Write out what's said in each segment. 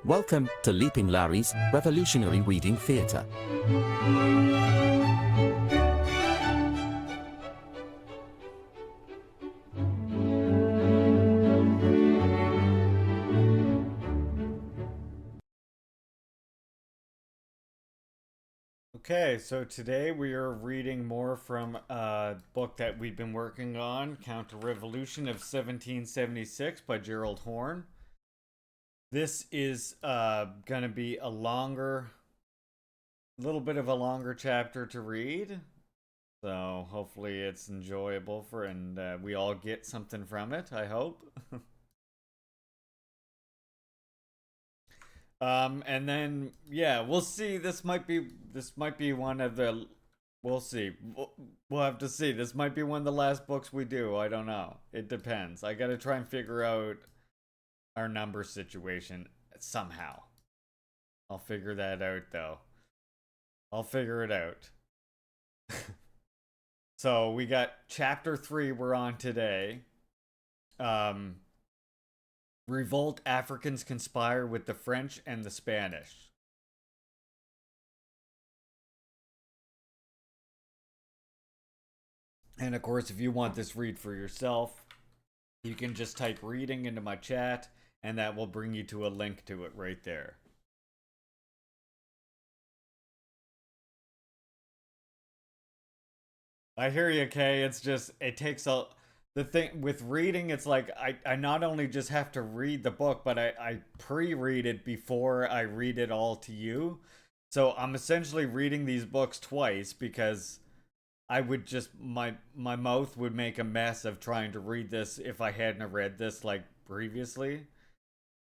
Welcome to Leaping Larry's Revolutionary Reading Theatre. Okay, so today we are reading more from a book that we've been working on, Counter-Revolution of 1776 by Gearld Horne. This is going to be a little bit of a longer chapter to read. So hopefully it's enjoyable and we all get something from it, I hope. And then yeah, we'll see. This might be one of the. We'll see. We'll have to see. This might be one of the last books we do. I don't know. It depends. I got to try and figure out our number situation somehow. I'll figure that out though. I'll figure it out. So we got chapter 3 we're on today. Revolt Africans conspire with the French and the Spanish. And of course, if you want this read for yourself, you can just type reading into my chat and that will bring you to a link to it right there. I hear you, Kay. It's just, it takes a. The thing with reading, it's like I not only just have to read the book, but I pre read it before I read it all to you. So I'm essentially reading these books twice because I would just, my mouth would make a mess of trying to read this if I hadn't read this like previously.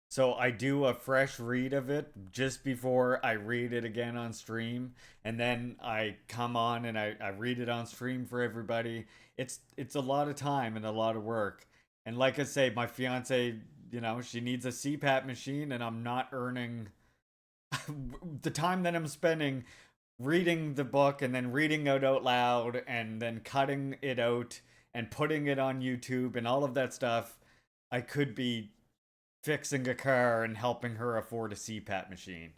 So I do a fresh read of it just before I read it again on stream, and then I come on and I read it on stream for everybody. It's a lot of time and a lot of work. And like I say, my fiance, she needs a CPAP machine, and I'm not earning the time that I'm spending reading the book and then reading it out loud and then cutting it out and putting it on YouTube and all of that stuff. I could be fixing a car and helping her afford a CPAP machine,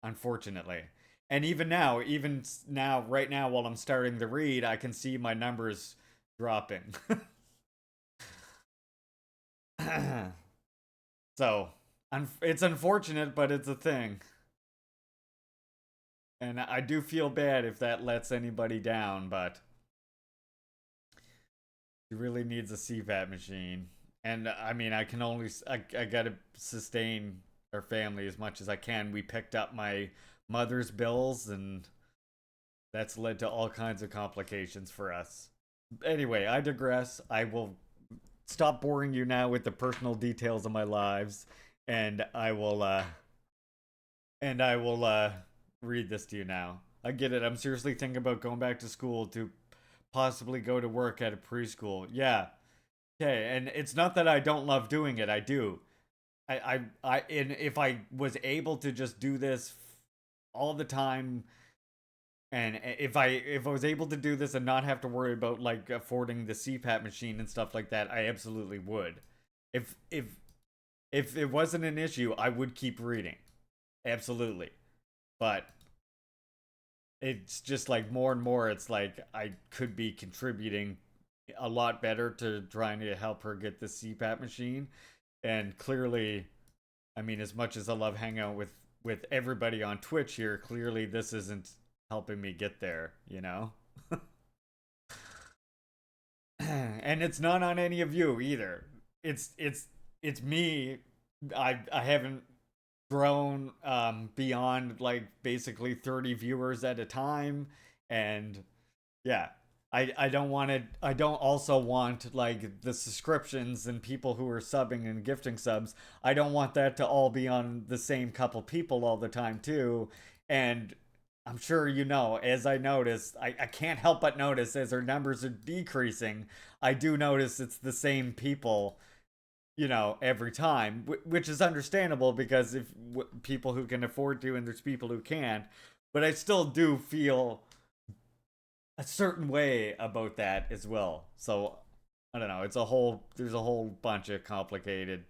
Unfortunately. And even now, right now, while I'm starting to read, I can see my numbers dropping. So, it's unfortunate, but it's a thing. And I do feel bad if that lets anybody down, but she really needs a CPAP machine. And I mean, I gotta sustain our family as much as I can. We picked up my mother's bills, and that's led to all kinds of complications for us. Anyway, I digress. I will stop boring you now with the personal details of my lives, and I will read this to you now. I get it. I'm seriously thinking about going back to school to possibly go to work at a preschool. Yeah, okay, and it's not that I don't love doing it. I do. And if I was able to just do this all the time, and if I was able to do this and not have to worry about like affording the CPAP machine and stuff like that, I absolutely would. If it wasn't an issue, I would keep reading, absolutely. But it's just like more and more, it's like I could be contributing a lot better to trying to help her get the CPAP machine. And clearly, I mean, as much as I love hanging out with everybody on Twitch here, clearly this isn't helping me get there, And it's not on any of you either. It's me. I haven't grown beyond like basically 30 viewers at a time, and yeah, I don't want it. I don't also want like the subscriptions and people who are subbing and gifting subs. I don't want that to all be on the same couple people all the time too. And I'm sure as I notice, I can't help but notice as our numbers are decreasing, I do notice it's the same people, every time, which is understandable because if people who can afford to and there's people who can't. But I still do feel a certain way about that as well. So I don't know. There's a whole bunch of complicated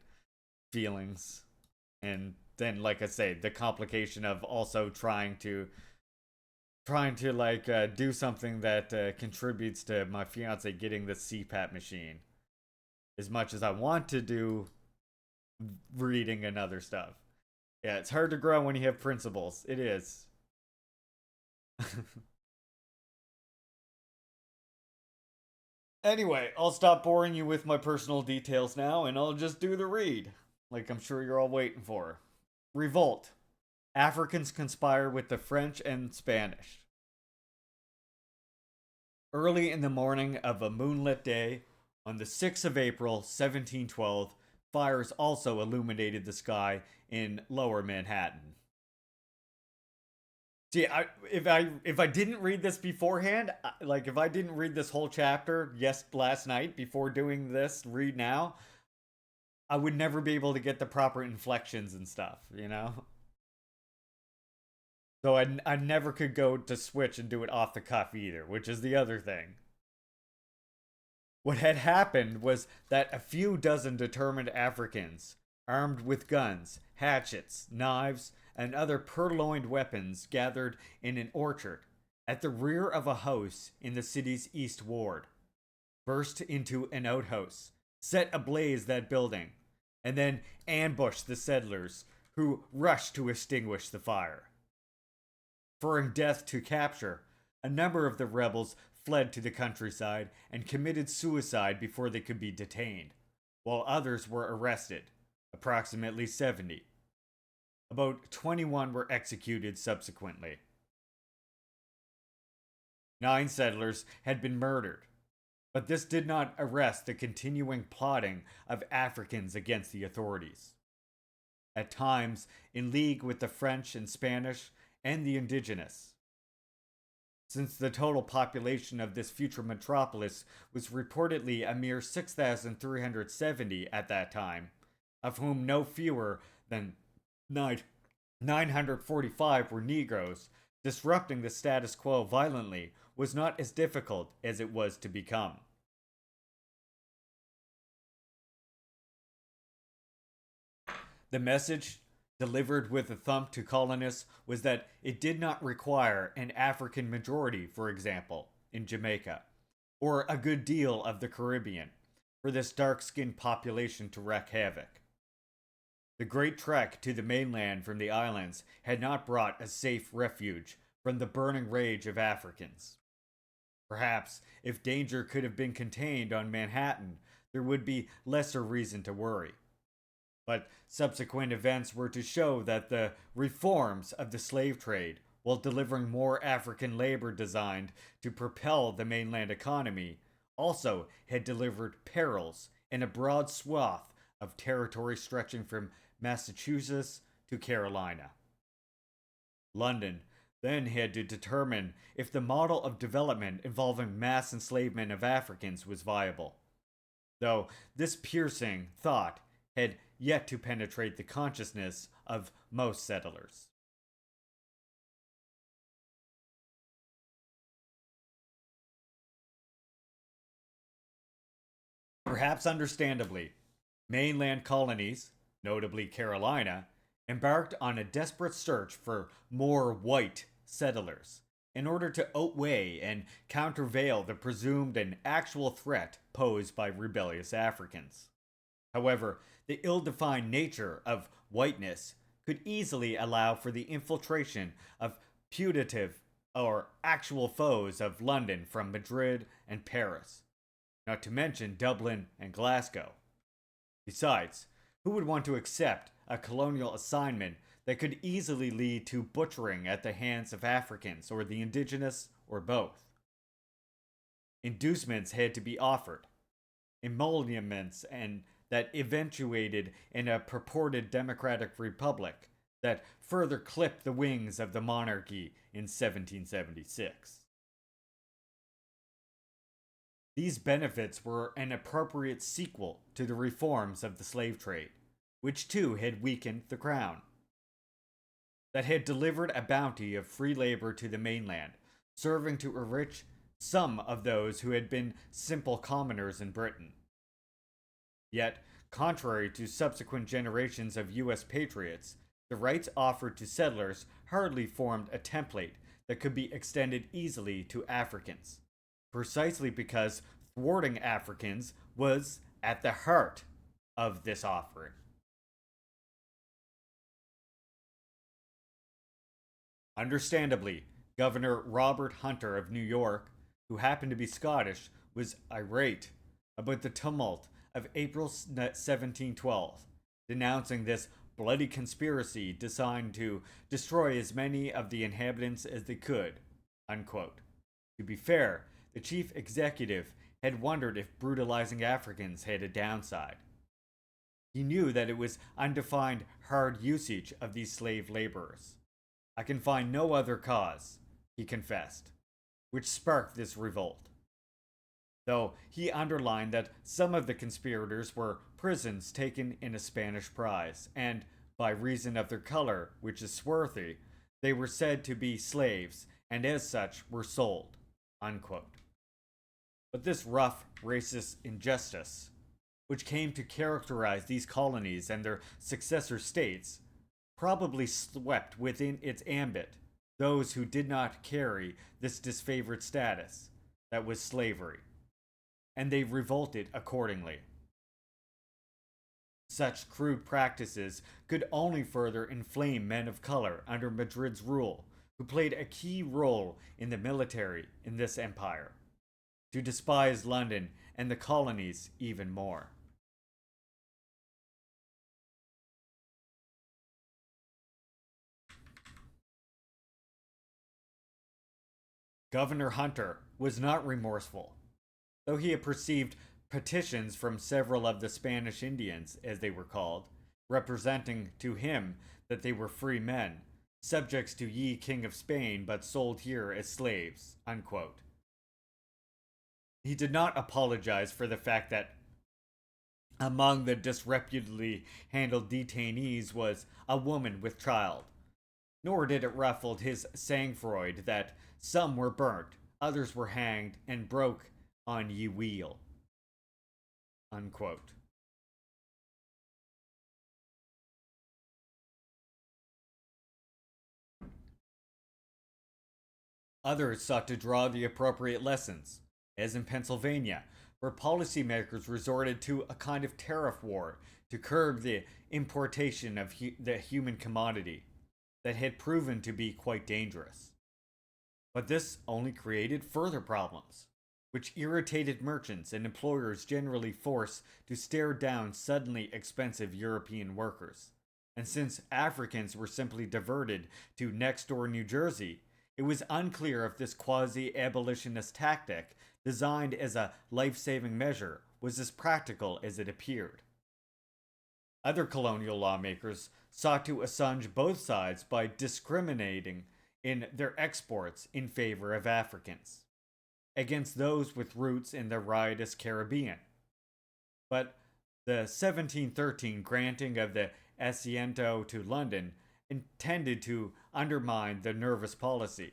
feelings. And then, like I say, the complication of also trying to like do something that contributes to my fiance getting the CPAP machine. As much as I want to do reading and other stuff, yeah, it's hard to grow when you have principles. It is. Anyway, I'll stop boring you with my personal details now, and I'll just do the read, like I'm sure you're all waiting for. Revolt. Africans conspire with the French and Spanish. Early in the morning of a moonlit day, on the 6th of April, 1712, fires also illuminated the sky in lower Manhattan. See, if I didn't read this beforehand, like if I didn't read this whole chapter last night before doing this read now, I would never be able to get the proper inflections and stuff, you know? So I never could go to switch and do it off the cuff either, which is the other thing. What had happened was that a few dozen determined Africans, armed with guns, hatchets, knives, and other purloined weapons, gathered in an orchard at the rear of a house in the city's East Ward, burst into an outhouse, set ablaze that building, and then ambushed the settlers who rushed to extinguish the fire. Preferring death to capture, a number of the rebels fled to the countryside and committed suicide before they could be detained, while others were arrested, approximately 70. About 21 were executed subsequently. 9 settlers had been murdered, but this did not arrest the continuing plotting of Africans against the authorities. At times, in league with the French and Spanish and the indigenous. Since the total population of this future metropolis was reportedly a mere 6,370 at that time, of whom no fewer than 945 were Negroes, disrupting the status quo violently was not as difficult as it was to become. The message, delivered with a thump to colonists, was that it did not require an African majority, for example, in Jamaica, or a good deal of the Caribbean, for this dark skinned population to wreak havoc. The great trek to the mainland from the islands had not brought a safe refuge from the burning rage of Africans. Perhaps, if danger could have been contained on Manhattan, there would be lesser reason to worry. But subsequent events were to show that the reforms of the slave trade, while delivering more African labor designed to propel the mainland economy, also had delivered perils in a broad swath of territory stretching from Massachusetts to Carolina. London then had to determine if the model of development involving mass enslavement of Africans was viable, though this piercing thought had yet to penetrate the consciousness of most settlers. Perhaps understandably, mainland colonies, notably Carolina, embarked on a desperate search for more white settlers in order to outweigh and countervail the presumed and actual threat posed by rebellious Africans. However, the ill defined nature of whiteness could easily allow for the infiltration of putative or actual foes of London from Madrid and Paris, not to mention Dublin and Glasgow. Besides, who would want to accept a colonial assignment that could easily lead to butchering at the hands of Africans or the indigenous or both? Inducements had to be offered, emoluments, and that eventuated in a purported democratic republic that further clipped the wings of the monarchy in 1776. These benefits were an appropriate sequel to the reforms of the slave trade, which too had weakened the crown, that had delivered a bounty of free labor to the mainland, serving to enrich some of those who had been simple commoners in Britain. Yet, Contrary to subsequent generations of U.S. patriots, the rights offered to settlers hardly formed a template that could be extended easily to Africans, precisely because thwarting Africans was at the heart of this offering. Understandably, Governor Robert Hunter of New York, who happened to be Scottish, was irate about the tumult of April 1712, denouncing this bloody conspiracy designed to destroy as many of the inhabitants as they could. Unquote. To be fair, the chief executive had wondered if brutalizing Africans had a downside. He knew that it was undefined hard usage of these slave laborers. I can find no other cause, he confessed, which sparked this revolt. Though he underlined that some of the conspirators were prisons taken in a Spanish prize, and, by reason of their color, which is swarthy, they were said to be slaves, and as such were sold. Unquote. But this rough, racist injustice, which came to characterize these colonies and their successor states, probably swept within its ambit those who did not carry this disfavored status, that was slavery, and they revolted accordingly. Such crude practices could only further inflame men of color under Madrid's rule, who played a key role in the military in this empire, to despise London and the colonies even more. Governor Hunter was not remorseful, though he had received petitions from several of the Spanish Indians, as they were called, representing to him that they were free men, subjects to ye King of Spain, but sold here as slaves. Unquote. He did not apologize for the fact that among the disreputably handled detainees was a woman with child, nor did it ruffle his sang-froid that some were burnt, others were hanged, and broke on ye wheel. Unquote. Others sought to draw the appropriate lessons, as in Pennsylvania, where policymakers resorted to a kind of tariff war to curb the importation of the human commodity that had proven to be quite dangerous. But this only created further problems, which irritated merchants and employers generally forced to stare down suddenly expensive European workers. And since Africans were simply diverted to next door New Jersey, it was unclear if this quasi abolitionist tactic, designed as a life saving measure, was as practical as it appeared. Other colonial lawmakers sought to assuage both sides by discriminating in their exports in favor of Africans against those with roots in the riotous Caribbean. But the 1713 granting of the Asiento to London intended to undermine the nervous policy,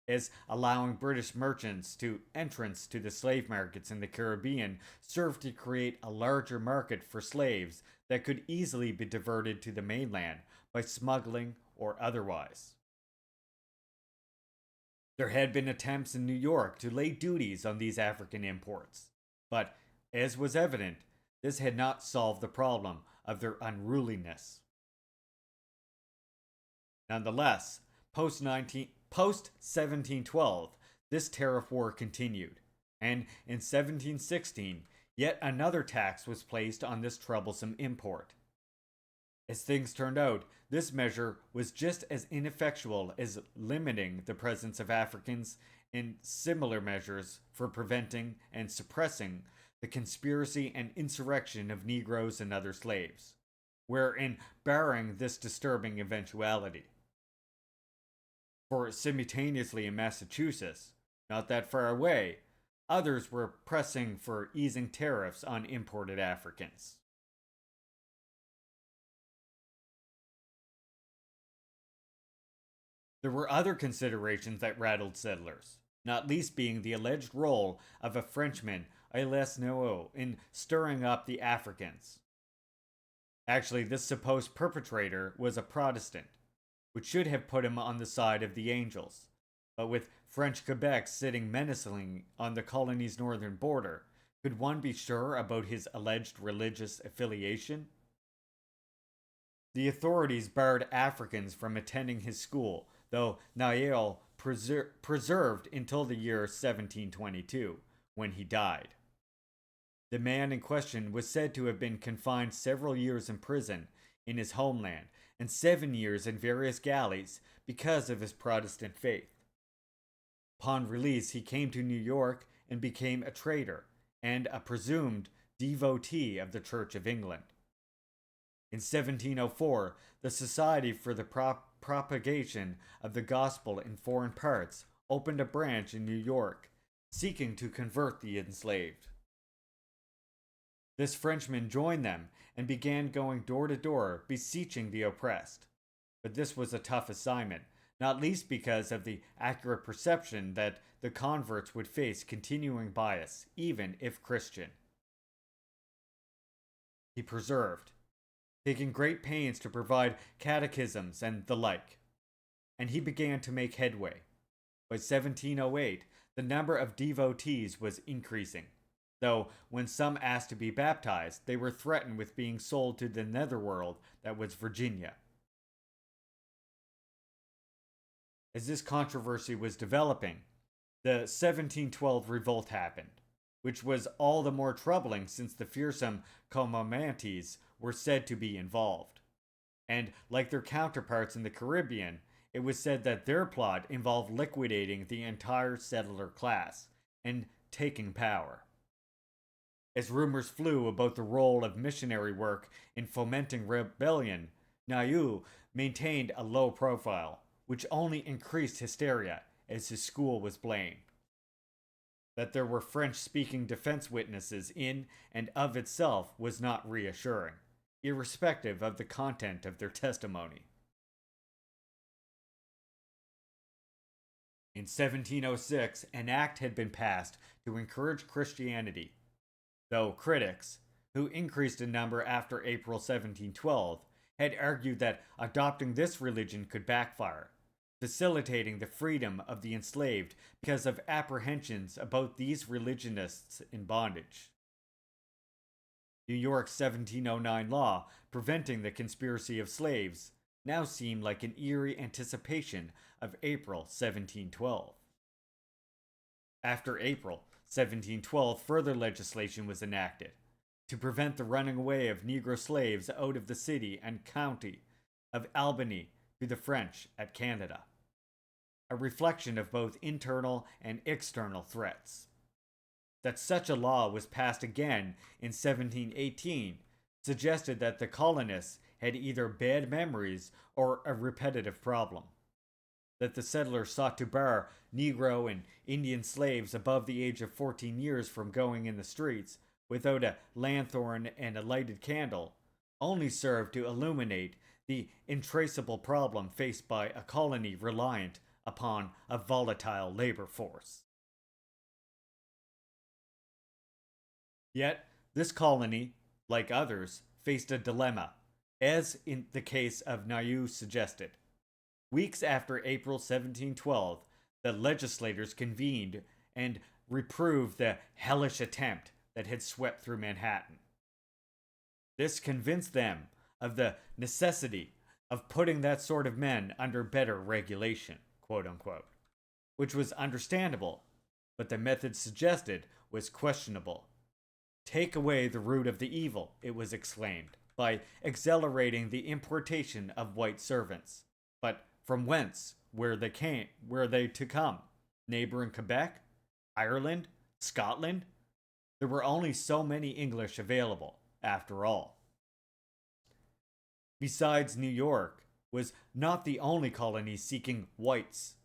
as allowing British merchants to entrance to the slave markets in the Caribbean served to create a larger market for slaves that could easily be diverted to the mainland by smuggling or otherwise. There had been attempts in New York to lay duties on these African imports, but, as was evident, this had not solved the problem of their unruliness. Nonetheless, post 1712, this tariff war continued, and in 1716, yet another tax was placed on this troublesome import. As things turned out, this measure was just as ineffectual as limiting the presence of Africans in similar measures for preventing and suppressing the conspiracy and insurrection of Negroes and other slaves, wherein barring this disturbing eventuality. For simultaneously in Massachusetts, not that far away, others were pressing for easing tariffs on imported Africans. There were other considerations that rattled settlers, not least being the alleged role of a Frenchman, Elias Noot, in stirring up the Africans, Actually, this supposed perpetrator was a Protestant, which should have put him on the side of the angels. But with French Quebec sitting menacingly on the colony's northern border, could one be sure about his alleged religious affiliation? The authorities barred Africans from attending his school, though Niel preserved until the year 1722, when he died. The man in question was said to have been confined several years in prison in his homeland and 7 years in various galleys because of his Protestant faith. Upon release, he came to New York and became a trader and a presumed devotee of the Church of England. In 1704, the Society for the Propagation of the Gospel in Foreign Parts opened a branch in New York, seeking to convert the enslaved. This Frenchman joined them and began going door to door, beseeching the oppressed. But this was a tough assignment, not least because of the accurate perception that the converts would face continuing bias, even if Christian. He persevered, taking great pains to provide catechisms and the like, and he began to make headway. By 1708, the number of devotees was increasing, though when some asked to be baptized, they were threatened with being sold to the netherworld that was Virginia. As this controversy was developing, the 1712 revolt happened, which was all the more troubling since the fearsome Comanches were said to be involved. And like their counterparts in the Caribbean, it was said that their plot involved liquidating the entire settler class and taking power. As rumors flew about the role of missionary work in fomenting rebellion, Niu maintained a low profile, which only increased hysteria as his school was blamed. That there were French-speaking defense witnesses in and of itself was not reassuring, irrespective of the content of their testimony. In 1706, an act had been passed to encourage Christianity, though critics, who increased in number after April 1712, had argued that adopting this religion could backfire, facilitating the freedom of the enslaved because of apprehensions about these religionists in bondage. New York's 1709 law preventing the conspiracy of slaves now seemed like an eerie anticipation of April 1712. After April 1712, further legislation was enacted to prevent the running away of Negro slaves out of the city and county of Albany to the French at Canada, a reflection of both internal and external threats. That such a law was passed again in 1718 suggested that the colonists had either bad memories or a repetitive problem. That the settlers sought to bar Negro and Indian slaves above the age of 14 years from going in the streets without a lanthorn and a lighted candle only served to illuminate the intraceable problem faced by a colony reliant upon a volatile labor force. Yet, this colony, like others, faced a dilemma, as in the case of Niu suggested. Weeks after April 1712, the legislators convened and reproved the hellish attempt that had swept through Manhattan. This convinced them of the necessity of putting that sort of men under better regulation, quote unquote, which was understandable, but the method suggested was questionable. Take away the root of the evil, it was exclaimed, by accelerating the importation of white servants. But from whence? Were they to come? Neighboring Quebec? Ireland? Scotland? There were only so many English available, after all. Besides, New York was not the only colony seeking whites,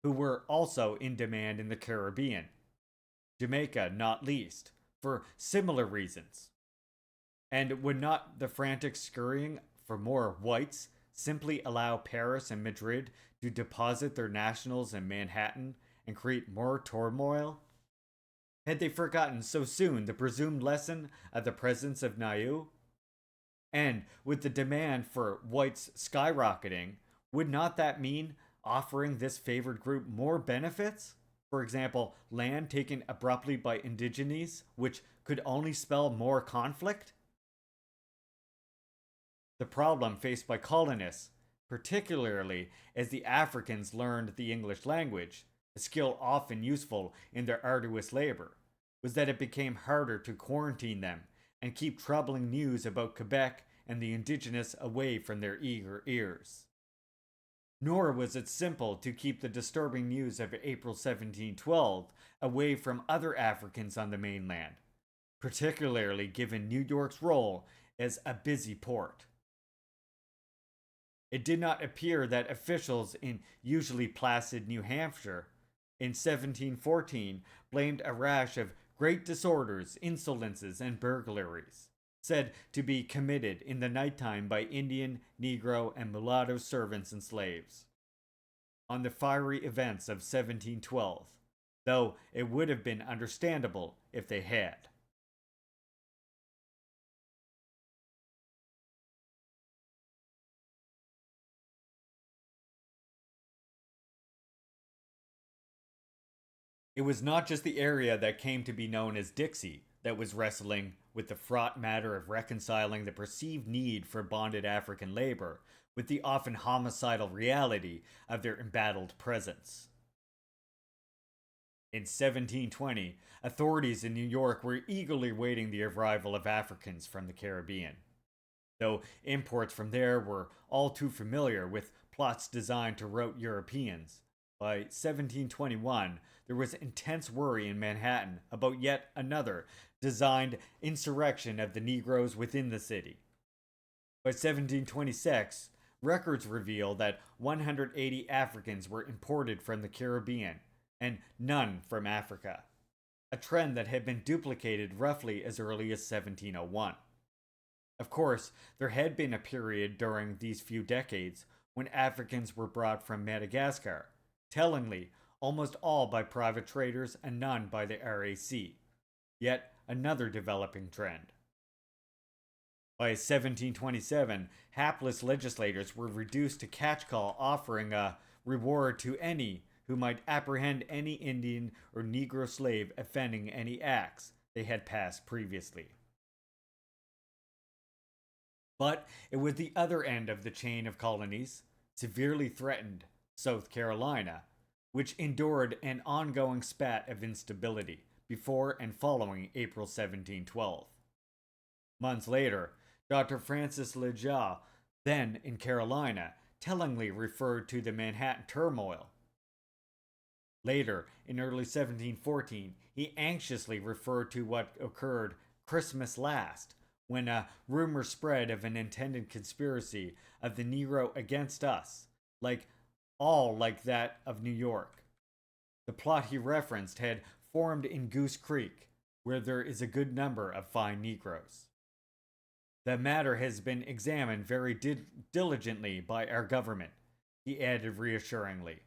who were also in demand in the Caribbean. Jamaica, not least, for similar reasons. And would not the frantic scurrying for more whites simply allow Paris and Madrid to deposit their nationals in Manhattan and create more turmoil? Had they forgotten so soon the presumed lesson of the presence of Niu? And with the demand for whites skyrocketing, would not that mean offering this favored group more benefits? For example, land taken abruptly by indigenes, which could only spell more conflict? The problem faced by colonists, particularly as the Africans learned the English language, a skill often useful in their arduous labor, was that it became harder to quarantine them and keep troubling news about Quebec and the indigenous away from their eager ears. Nor was it simple to keep the disturbing news of April 1712 away from other Africans on the mainland, particularly given New York's role as a busy port. It did not appear that officials in usually placid New Hampshire in 1714 blamed a rash of great disorders, insolences, and burglaries, said to be committed in the nighttime by Indian, Negro, and mulatto servants and slaves, on the fiery events of 1712, though it would have been understandable if they had. It was not just the area that came to be known as Dixie that was wrestling with the fraught matter of reconciling the perceived need for bonded African labor with the often homicidal reality of their embattled presence. In 1720, authorities in New York were eagerly waiting the arrival of Africans from the Caribbean, though imports from there were all too familiar with plots designed to rout Europeans. By 1721, there was intense worry in Manhattan about yet another designed insurrection of the Negroes within the city. By 1726, records reveal that 180 Africans were imported from the Caribbean and none from Africa, a trend that had been duplicated roughly as early as 1701. Of course, there had been a period during these few decades when Africans were brought from Madagascar, tellingly, almost all by private traders and none by the RAC. Yet another developing trend. By 1727, hapless legislators were reduced to catch call offering a reward to any who might apprehend any Indian or Negro slave offending any acts they had passed previously. But it was the other end of the chain of colonies, severely threatened South Carolina, which endured an ongoing spat of instability before and following April 1712. Months later, Dr. Francis Lejeune, then in Carolina, tellingly referred to the Manhattan turmoil. Later, in early 1714, he anxiously referred to what occurred Christmas last, when a rumor spread of an intended conspiracy of the Negro against us, like that of New York. The plot he referenced had formed in Goose Creek, where there is a good number of fine Negroes. The matter has been examined very diligently by our government, he added reassuringly.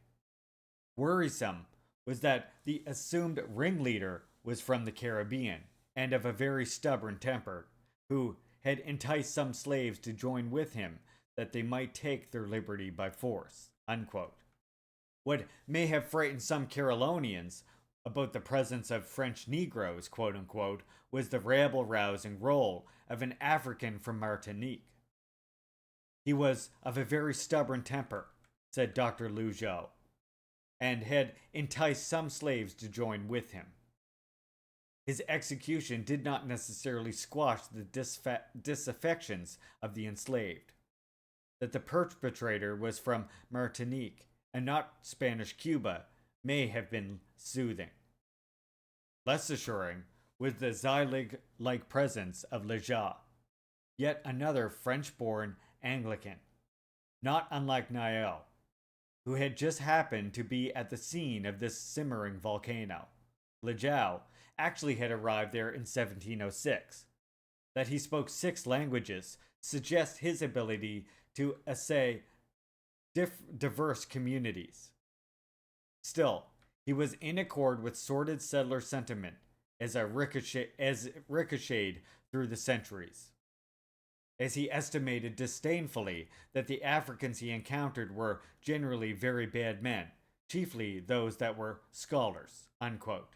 Worrisome was that the assumed ringleader was from the Caribbean and of a very stubborn temper, who had enticed some slaves to join with him that they might take their liberty by force. Unquote. What may have frightened some Carolinians about the presence of French Negroes, quote unquote, was the rabble-rousing role of an African from Martinique. He was of a very stubborn temper, said Dr. Lejeune, and had enticed some slaves to join with him. His execution did not necessarily squash the disaffections of the enslaved. That the perpetrator was from Martinique and not Spanish Cuba may have been soothing. Less assuring was the Zylig-like presence of Lejeune, yet another French-born Anglican, not unlike Niel, who had just happened to be at the scene of this simmering volcano. Lejeune actually had arrived there in 1706. That he spoke 6 languages suggests his ability to assay diverse communities. Still, he was in accord with sordid settler sentiment as ricocheted through the centuries. as he estimated disdainfully that the Africans he encountered were generally very bad men, chiefly those that were scholars. Unquote.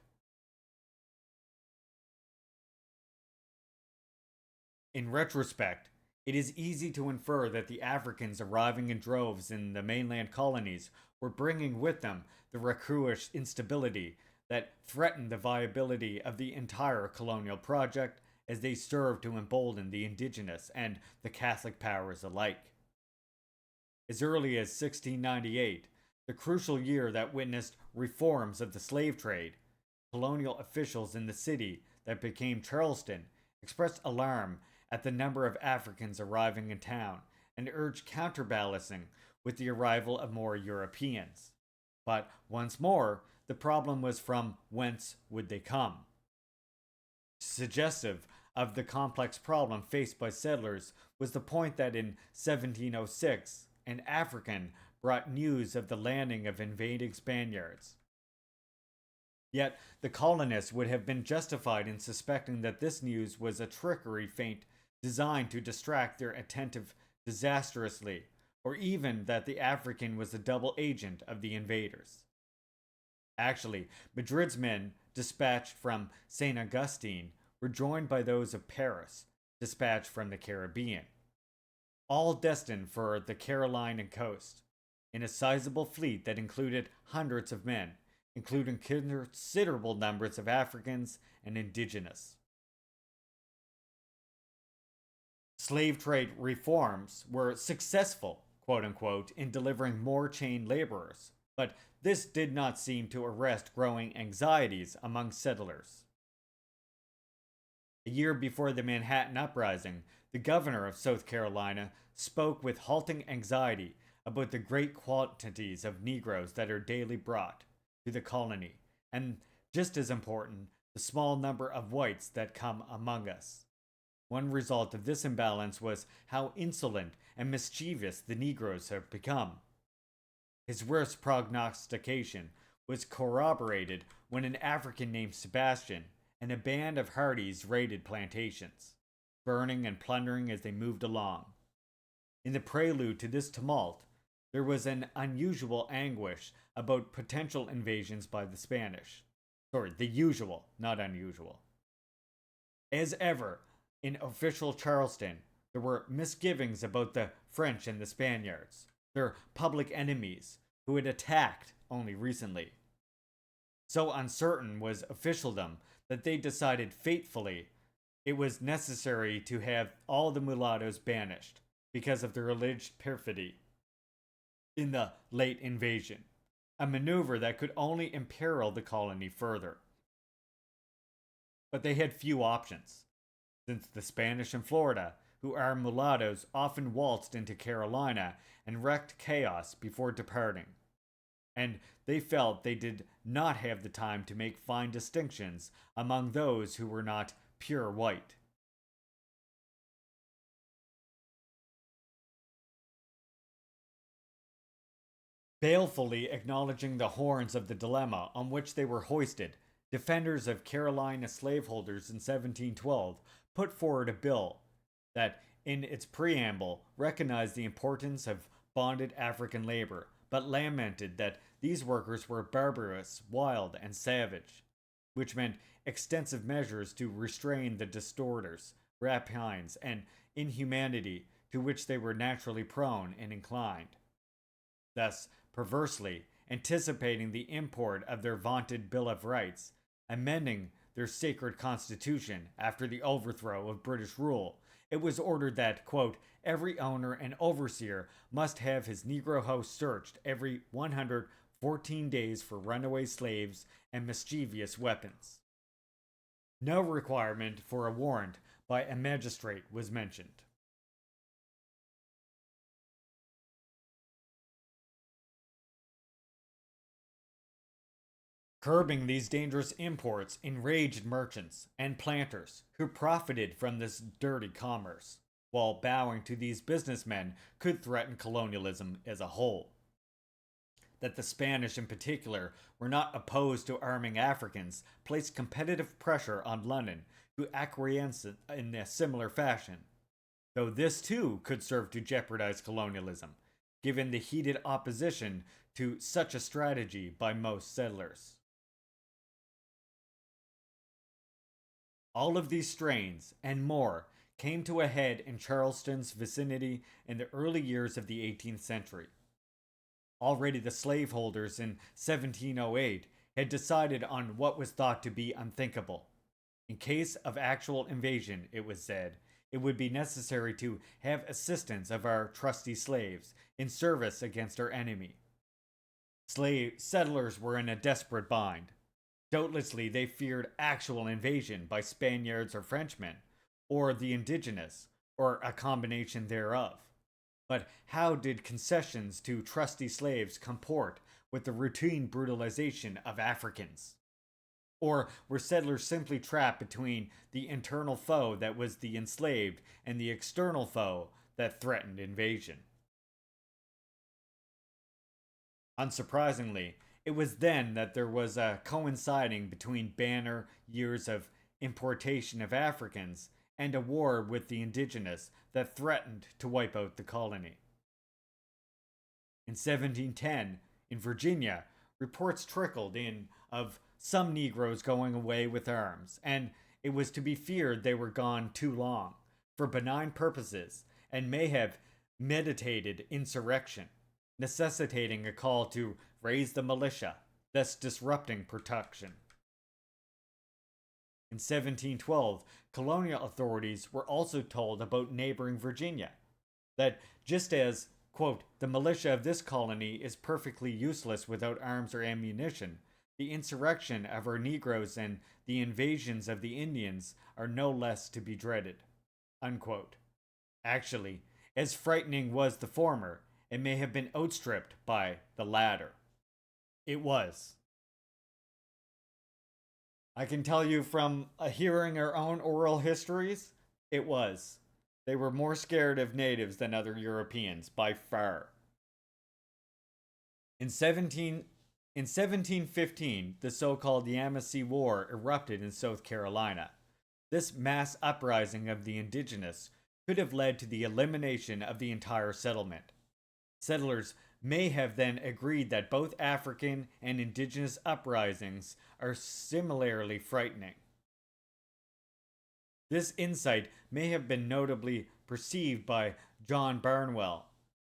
In retrospect, it is easy to infer that the Africans arriving in droves in the mainland colonies were bringing with them the recruish instability that threatened the viability of the entire colonial project as they served to embolden the indigenous and the Catholic powers alike. As early as 1698, the crucial year that witnessed reforms of the slave trade, colonial officials in the city that became Charleston expressed alarm at the number of Africans arriving in town and urged counterbalancing with the arrival of more Europeans. But once more, the problem was from whence would they come? Suggestive of the complex problem faced by settlers was the point that in 1706, an African brought news of the landing of invading Spaniards. Yet the colonists would have been justified in suspecting that this news was a trickery feint designed to distract their attentive disastrously, or even that the African was a double agent of the invaders. Actually, Madrid's men, dispatched from St. Augustine, were joined by those of Paris, dispatched from the Caribbean, all destined for the Carolina coast, in a sizable fleet that included hundreds of men, including considerable numbers of Africans and indigenous. Slave trade reforms were successful, quote unquote, in delivering more chained laborers, but this did not seem to arrest growing anxieties among settlers. A year before the Manhattan Uprising, the governor of South Carolina spoke with halting anxiety about the great quantities of Negroes that are daily brought to the colony, and just as important, the small number of whites that come among us. One result of this imbalance was how insolent and mischievous the Negroes have become. His worst prognostication was corroborated when an African named Sebastian and a band of Hardys raided plantations, burning and plundering as they moved along. In the prelude to this tumult, there was an unusual anguish about potential invasions by the Spanish. Sorry, the usual, not unusual. As ever, in official Charleston, there were misgivings about the French and the Spaniards, their public enemies, who had attacked only recently. So uncertain was officialdom that they decided fatefully it was necessary to have all the mulattoes banished because of their alleged perfidy in the late invasion, a maneuver that could only imperil the colony further. But they had few options, since the Spanish in Florida, who are mulattoes, often waltzed into Carolina and wreaked chaos before departing. And they felt they did not have the time to make fine distinctions among those who were not pure white. Balefully acknowledging the horns of the dilemma on which they were hoisted, defenders of Carolina slaveholders in 1712 put forward a bill that, in its preamble, recognized the importance of bonded African labor, but lamented that these workers were barbarous, wild, and savage, which meant extensive measures to restrain the disorders, rapines, and inhumanity to which they were naturally prone and inclined. Thus, perversely, anticipating the import of their vaunted Bill of Rights, amending their sacred constitution after the overthrow of British rule, it was ordered that, quote, every owner and overseer must have his Negro house searched every 114 days for runaway slaves and mischievous weapons. No requirement for a warrant by a magistrate was mentioned. Curbing these dangerous imports enraged merchants and planters who profited from this dirty commerce, while bowing to these businessmen could threaten colonialism as a whole. That the Spanish in particular were not opposed to arming Africans placed competitive pressure on London to acquiesce in a similar fashion. though this too could serve to jeopardize colonialism, given the heated opposition to such a strategy by most settlers. All of these strains, and more, came to a head in Charleston's vicinity in the early years of the 18th century. Already the slaveholders in 1708 had decided on what was thought to be unthinkable. In case of actual invasion, it was said, it would be necessary to have assistance of our trusty slaves in service against our enemy. Slave settlers were in a desperate bind. Doubtlessly, they feared actual invasion by Spaniards or Frenchmen, or the indigenous, or a combination thereof. But how did concessions to trusty slaves comport with the routine brutalization of Africans? Or were settlers simply trapped between the internal foe that was the enslaved and the external foe that threatened invasion? Unsurprisingly, it was then that there was a coinciding between banner years of importation of Africans and a war with the indigenous that threatened to wipe out the colony. In 1710, in Virginia, reports trickled in of some Negroes going away with arms, and it was to be feared they were gone too long, for benign purposes, and may have meditated insurrection, necessitating a call to raise the militia, thus disrupting protection. In 1712, colonial authorities were also told about neighboring Virginia that just as, quote, the militia of this colony is perfectly useless without arms or ammunition, the insurrection of our Negroes and the invasions of the Indians are no less to be dreaded. Unquote. Actually, as frightening was the former, it may have been outstripped by the latter. It was. I can tell you from hearing our own oral histories, it was. They were more scared of natives than other Europeans, by far. In 1715, the so-called Yamasee War erupted in South Carolina. This mass uprising of the indigenous could have led to the elimination of the entire settlement. Settlers may have then agreed that both African and indigenous uprisings are similarly frightening. This insight may have been notably perceived by John Barnwell,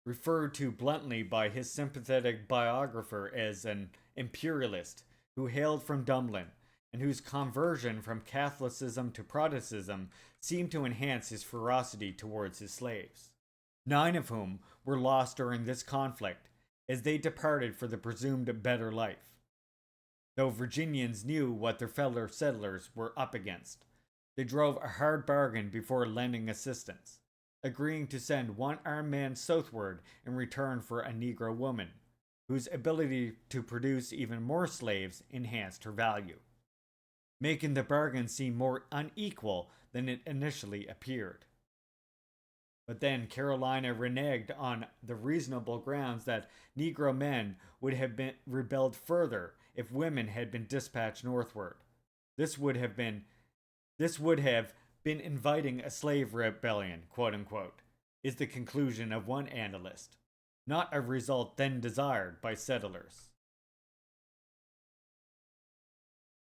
referred to bluntly by his sympathetic biographer as an imperialist who hailed from Dublin and whose conversion from Catholicism to Protestantism seemed to enhance his ferocity towards his slaves. 9 of whom were lost during this conflict, as they departed for the presumed better life. Though Virginians knew what their fellow settlers were up against, they drove a hard bargain before lending assistance, agreeing to send one armed man southward in return for a Negro woman, whose ability to produce even more slaves enhanced her value, making the bargain seem more unequal than it initially appeared. But then Carolina reneged on the reasonable grounds that Negro men would have rebelled further if women had been dispatched northward. This would have been inviting a slave rebellion, quote unquote, is the conclusion of one analyst, not a result then desired by settlers.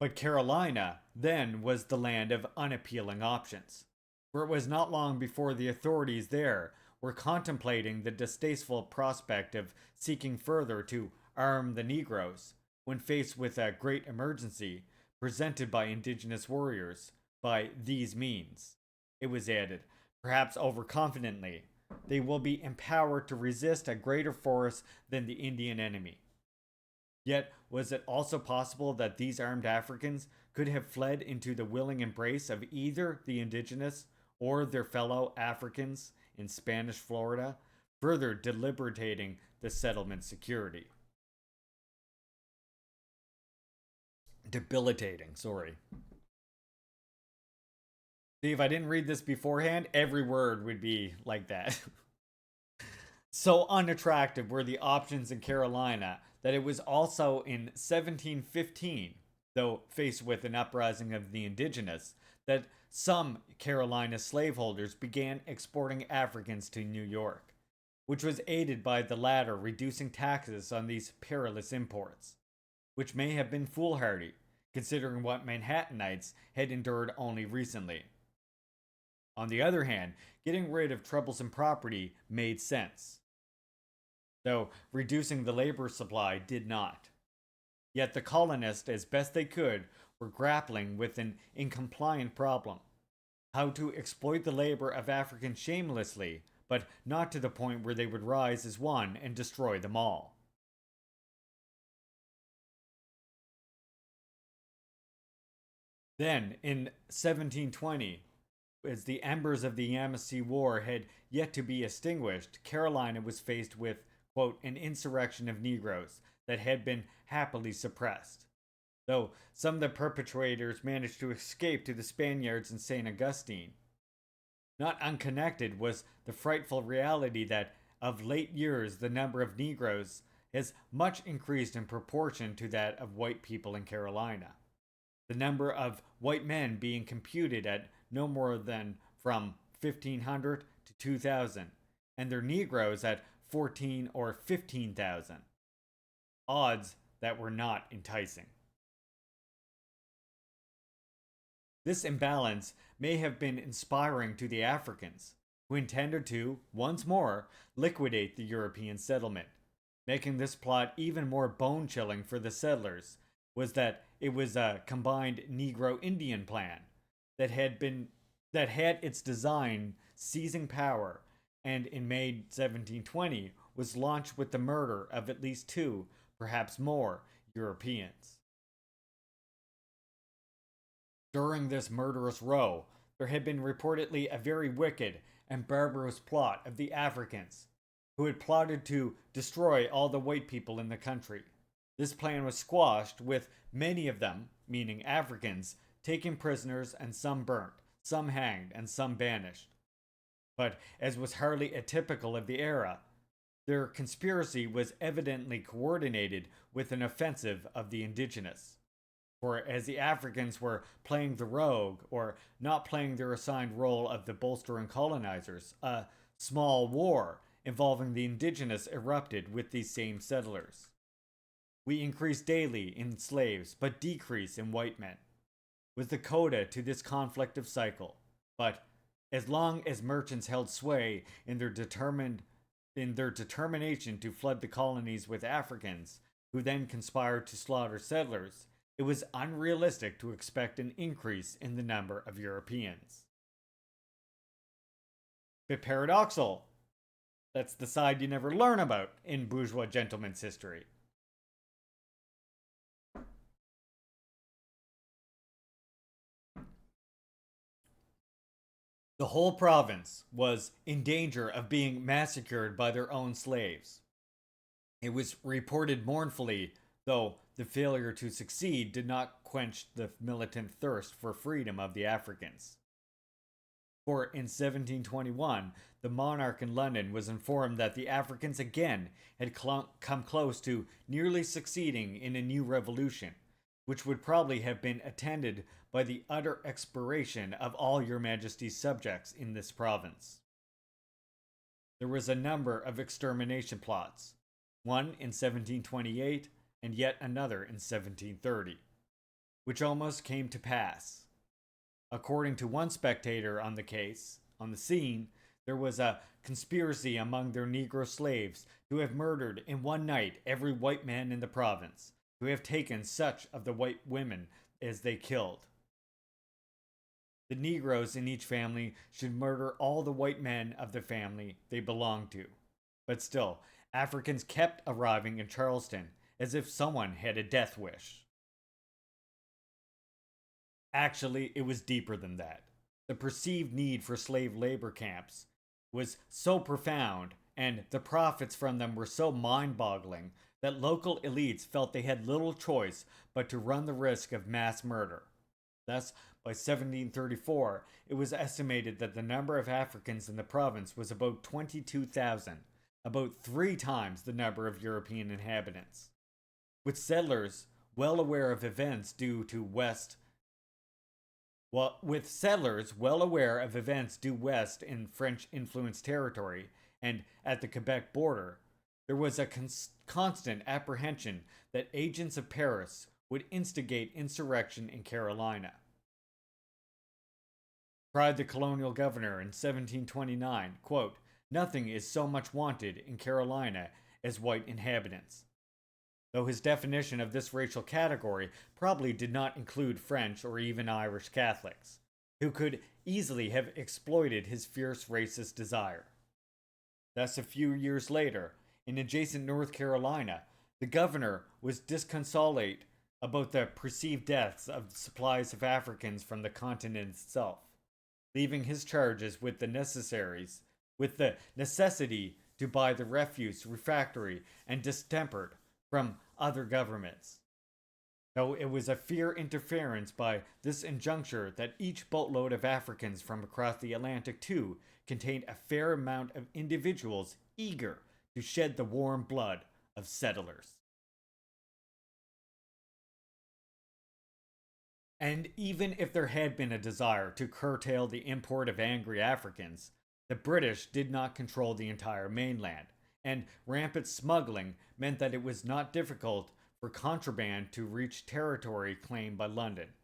But Carolina then was the land of unappealing options, for it was not long before the authorities there were contemplating the distasteful prospect of seeking further to arm the Negroes when faced with a great emergency presented by indigenous warriors by these means. It was added, perhaps overconfidently, they will be empowered to resist a greater force than the Indian enemy. Yet, was it also possible that these armed Africans could have fled into the willing embrace of either the indigenous or their fellow Africans in Spanish Florida, further debilitating the settlement security? See, if I didn't read this beforehand, every word would be like that. So unattractive were the options in Carolina that it was also in 1715, though faced with an uprising of the indigenous, that some Carolina slaveholders began exporting Africans to New York, which was aided by the latter reducing taxes on these perilous imports, which may have been foolhardy, considering what Manhattanites had endured only recently. On the other hand, getting rid of troublesome property made sense, though reducing the labor supply did not. Yet the colonists, as best they could, were grappling with an incompliant problem: how to exploit the labor of Africans shamelessly, but not to the point where they would rise as one and destroy them all. Then, in 1720, as the embers of the Yamasee War had yet to be extinguished, Carolina was faced with, quote, an insurrection of Negroes that had been happily suppressed, though some of the perpetrators managed to escape to the Spaniards in St. Augustine. Not unconnected was the frightful reality that, of late years, the number of Negroes has much increased in proportion to that of white people in Carolina. The number of white men being computed at no more than from 1,500 to 2,000, and their Negroes at 14 or 15,000. Odds that were not enticing. This imbalance may have been inspiring to the Africans, who intended to, once more, liquidate the European settlement. Making this plot even more bone-chilling for the settlers was that it was a combined Negro-Indian plan that had its design seizing power, and in May 1720 was launched with the murder of at least two, perhaps more, Europeans. During this murderous row, there had been reportedly a very wicked and barbarous plot of the Africans, who had plotted to destroy all the white people in the country. This plan was squashed, with many of them, meaning Africans, taken prisoners and some burnt, some hanged, and some banished. But, as was hardly atypical of the era, their conspiracy was evidently coordinated with an offensive of the indigenous. For as the Africans were playing the rogue, or not playing their assigned role of the bolstering colonizers, a small war involving the indigenous erupted with these same settlers. We increase daily in slaves, but decrease in white men, was the coda to this conflictive cycle. But as long as merchants held sway in their determination to flood the colonies with Africans, who then conspired to slaughter settlers, it was unrealistic to expect an increase in the number of Europeans. Bit paradoxal. That's the side you never learn about in bourgeois gentleman's history. The whole province was in danger of being massacred by their own slaves. It was reported mournfully, though the failure to succeed did not quench the militant thirst for freedom of the Africans. For in 1721, the monarch in London was informed that the Africans again had come close to nearly succeeding in a new revolution, which would probably have been attended by the utter expiration of all your Majesty's subjects in this province. There was a number of extermination plots, one in 1728 and yet another in 1730, which almost came to pass. According to one spectator on the scene, there was a conspiracy among their Negro slaves to have murdered in one night every white man in the province, to have taken such of the white women as they killed. The Negroes in each family should murder all the white men of the family they belonged to. But still, Africans kept arriving in Charleston as if someone had a death wish. Actually, it was deeper than that. The perceived need for slave labor camps was so profound, and the profits from them were so mind-boggling, that local elites felt they had little choice but to run the risk of mass murder. Thus, by 1734, it was estimated that the number of Africans in the province was about 22,000, about 3 times the number of European inhabitants. With settlers well aware of events due to with settlers well aware of events due west in French-influenced territory and at the Quebec border, there was a constant apprehension that agents of Paris would instigate insurrection in Carolina. Cried the colonial governor in 1729, quote, "Nothing is so much wanted in Carolina as white inhabitants." Though his definition of this racial category probably did not include French or even Irish Catholics, who could easily have exploited his fierce racist desire. Thus, a few years later, in adjacent North Carolina, the governor was disconsolate about the perceived deaths of supplies of Africans from the continent itself, leaving his charges with the necessity to buy the refuse, refractory, and distempered from other governments. Though it was a fair interference by this injuncture that each boatload of Africans from across the Atlantic too contained a fair amount of individuals eager to shed the warm blood of settlers. And even if there had been a desire to curtail the import of angry Africans, the British did not control the entire mainland, and rampant smuggling meant that it was not difficult for contraband to reach territory claimed by London.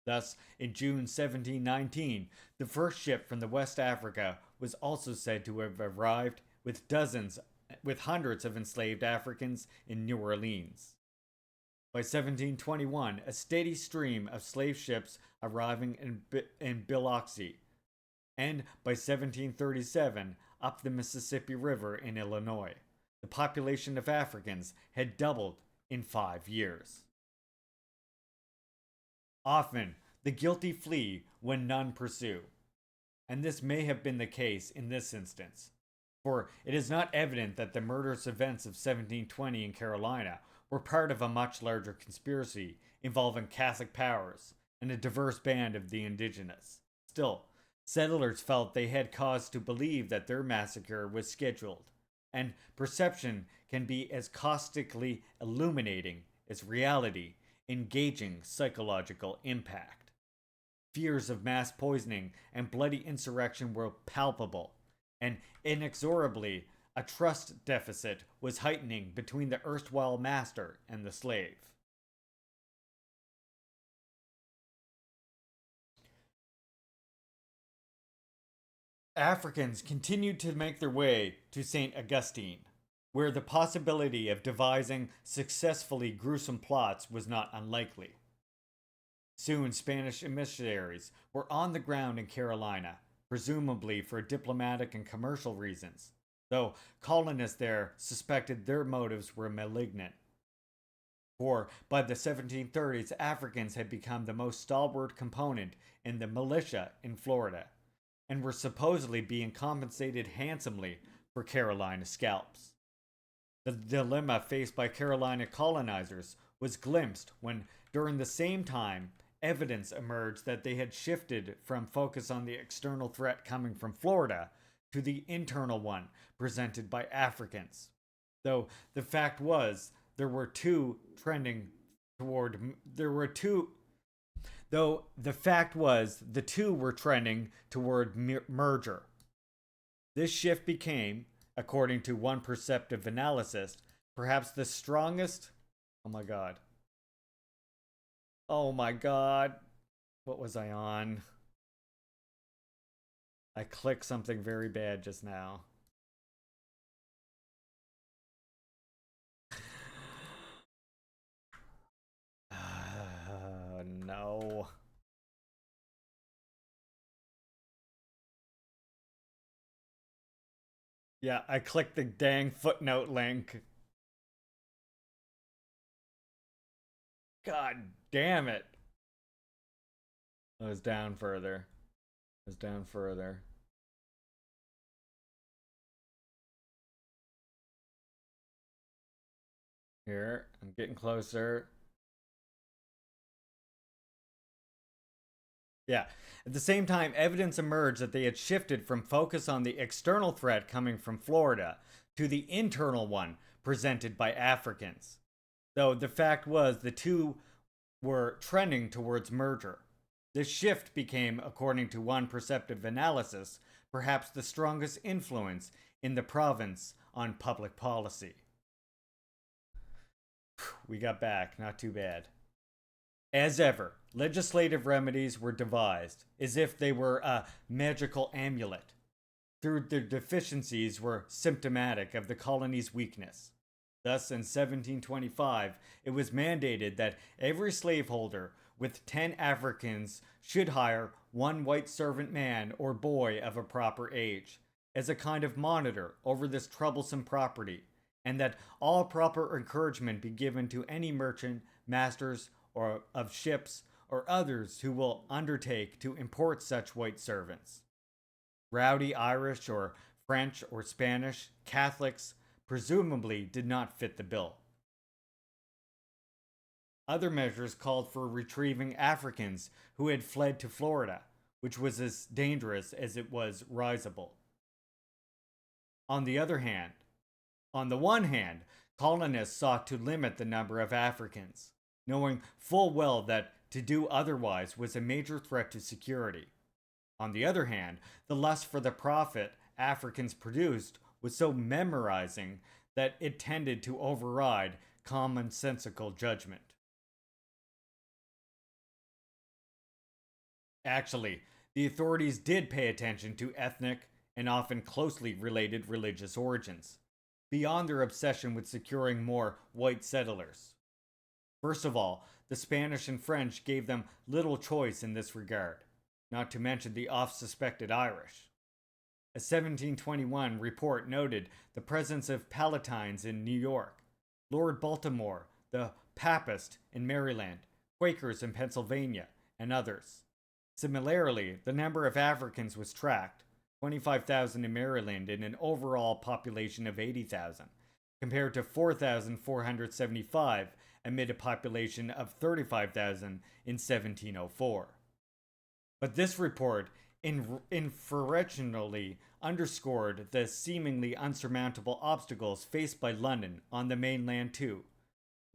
Thus, in June 1719, the first ship from the West Africa was also said to have arrived with hundreds of enslaved Africans in New Orleans. By 1721, a steady stream of slave ships arriving in Biloxi, and by 1737, up the Mississippi River in Illinois, the population of Africans had doubled in 5 years. Often, the guilty flee when none pursue, and this may have been the case in this instance, for it is not evident that the murderous events of 1720 in Carolina were part of a much larger conspiracy involving Catholic powers and a diverse band of the indigenous. Still, settlers felt they had cause to believe that their massacre was scheduled, and perception can be as caustically illuminating as reality, engaging psychological impact. Fears of mass poisoning and bloody insurrection were palpable, and inexorably a trust deficit was heightening between the erstwhile master and the slave. Africans continued to make their way to St. Augustine, where the possibility of devising successfully gruesome plots was not unlikely. Soon, Spanish emissaries were on the ground in Carolina, presumably for diplomatic and commercial reasons, though colonists there suspected their motives were malignant. For by the 1730s, Africans had become the most stalwart component in the militia in Florida, and were supposedly being compensated handsomely for Carolina scalps. The dilemma faced by Carolina colonizers was glimpsed when, during the same time, evidence emerged that they had shifted from focus on the external threat coming from Florida to the internal one presented by Africans. Though the fact was there were two trending toward though the fact was the two were trending toward merger. This shift became, according to one perceptive analyst, perhaps the strongest. Oh my god. Oh my god. What was I on? I clicked something very bad just now. No. Yeah, I clicked the dang footnote link. God damn it. I was down further. I was down further. Here, I'm getting closer. Yeah. At the same time, evidence emerged that they had shifted from focus on the external threat coming from Florida to the internal one presented by Africans. Though the fact was the two were trending towards merger. This shift became, according to one perceptive analysis, perhaps the strongest influence in the province on public policy. We got back, not too bad. As ever, legislative remedies were devised as if they were a magical amulet. Through their deficiencies were symptomatic of the colony's weakness. Thus, in 1725, it was mandated that every slaveholder with 10 Africans should hire one white servant man or boy of a proper age as a kind of monitor over this troublesome property, and that all proper encouragement be given to any merchant, masters, or of ships, or others who will undertake to import such white servants. Rowdy Irish or French or Spanish Catholics presumably did not fit the bill. Other measures called for retrieving Africans who had fled to Florida, which was as dangerous as it was risible. On the one hand, colonists sought to limit the number of Africans, knowing full well that to do otherwise was a major threat to security. On the other hand, the lust for the profit Africans produced was so memorizing that it tended to override commonsensical judgment. Actually, the authorities did pay attention to ethnic and often closely related religious origins, beyond their obsession with securing more white settlers. First of all, the Spanish and French gave them little choice in this regard, not to mention the oft-suspected Irish. A 1721 report noted the presence of Palatines in New York, Lord Baltimore, the Papist in Maryland, Quakers in Pennsylvania, and others. Similarly, the number of Africans was tracked, 25,000 in Maryland in an overall population of 80,000, compared to 4,475 amid a population of 35,000 in 1704. But this report inferentially underscored the seemingly unsurmountable obstacles faced by London on the mainland too.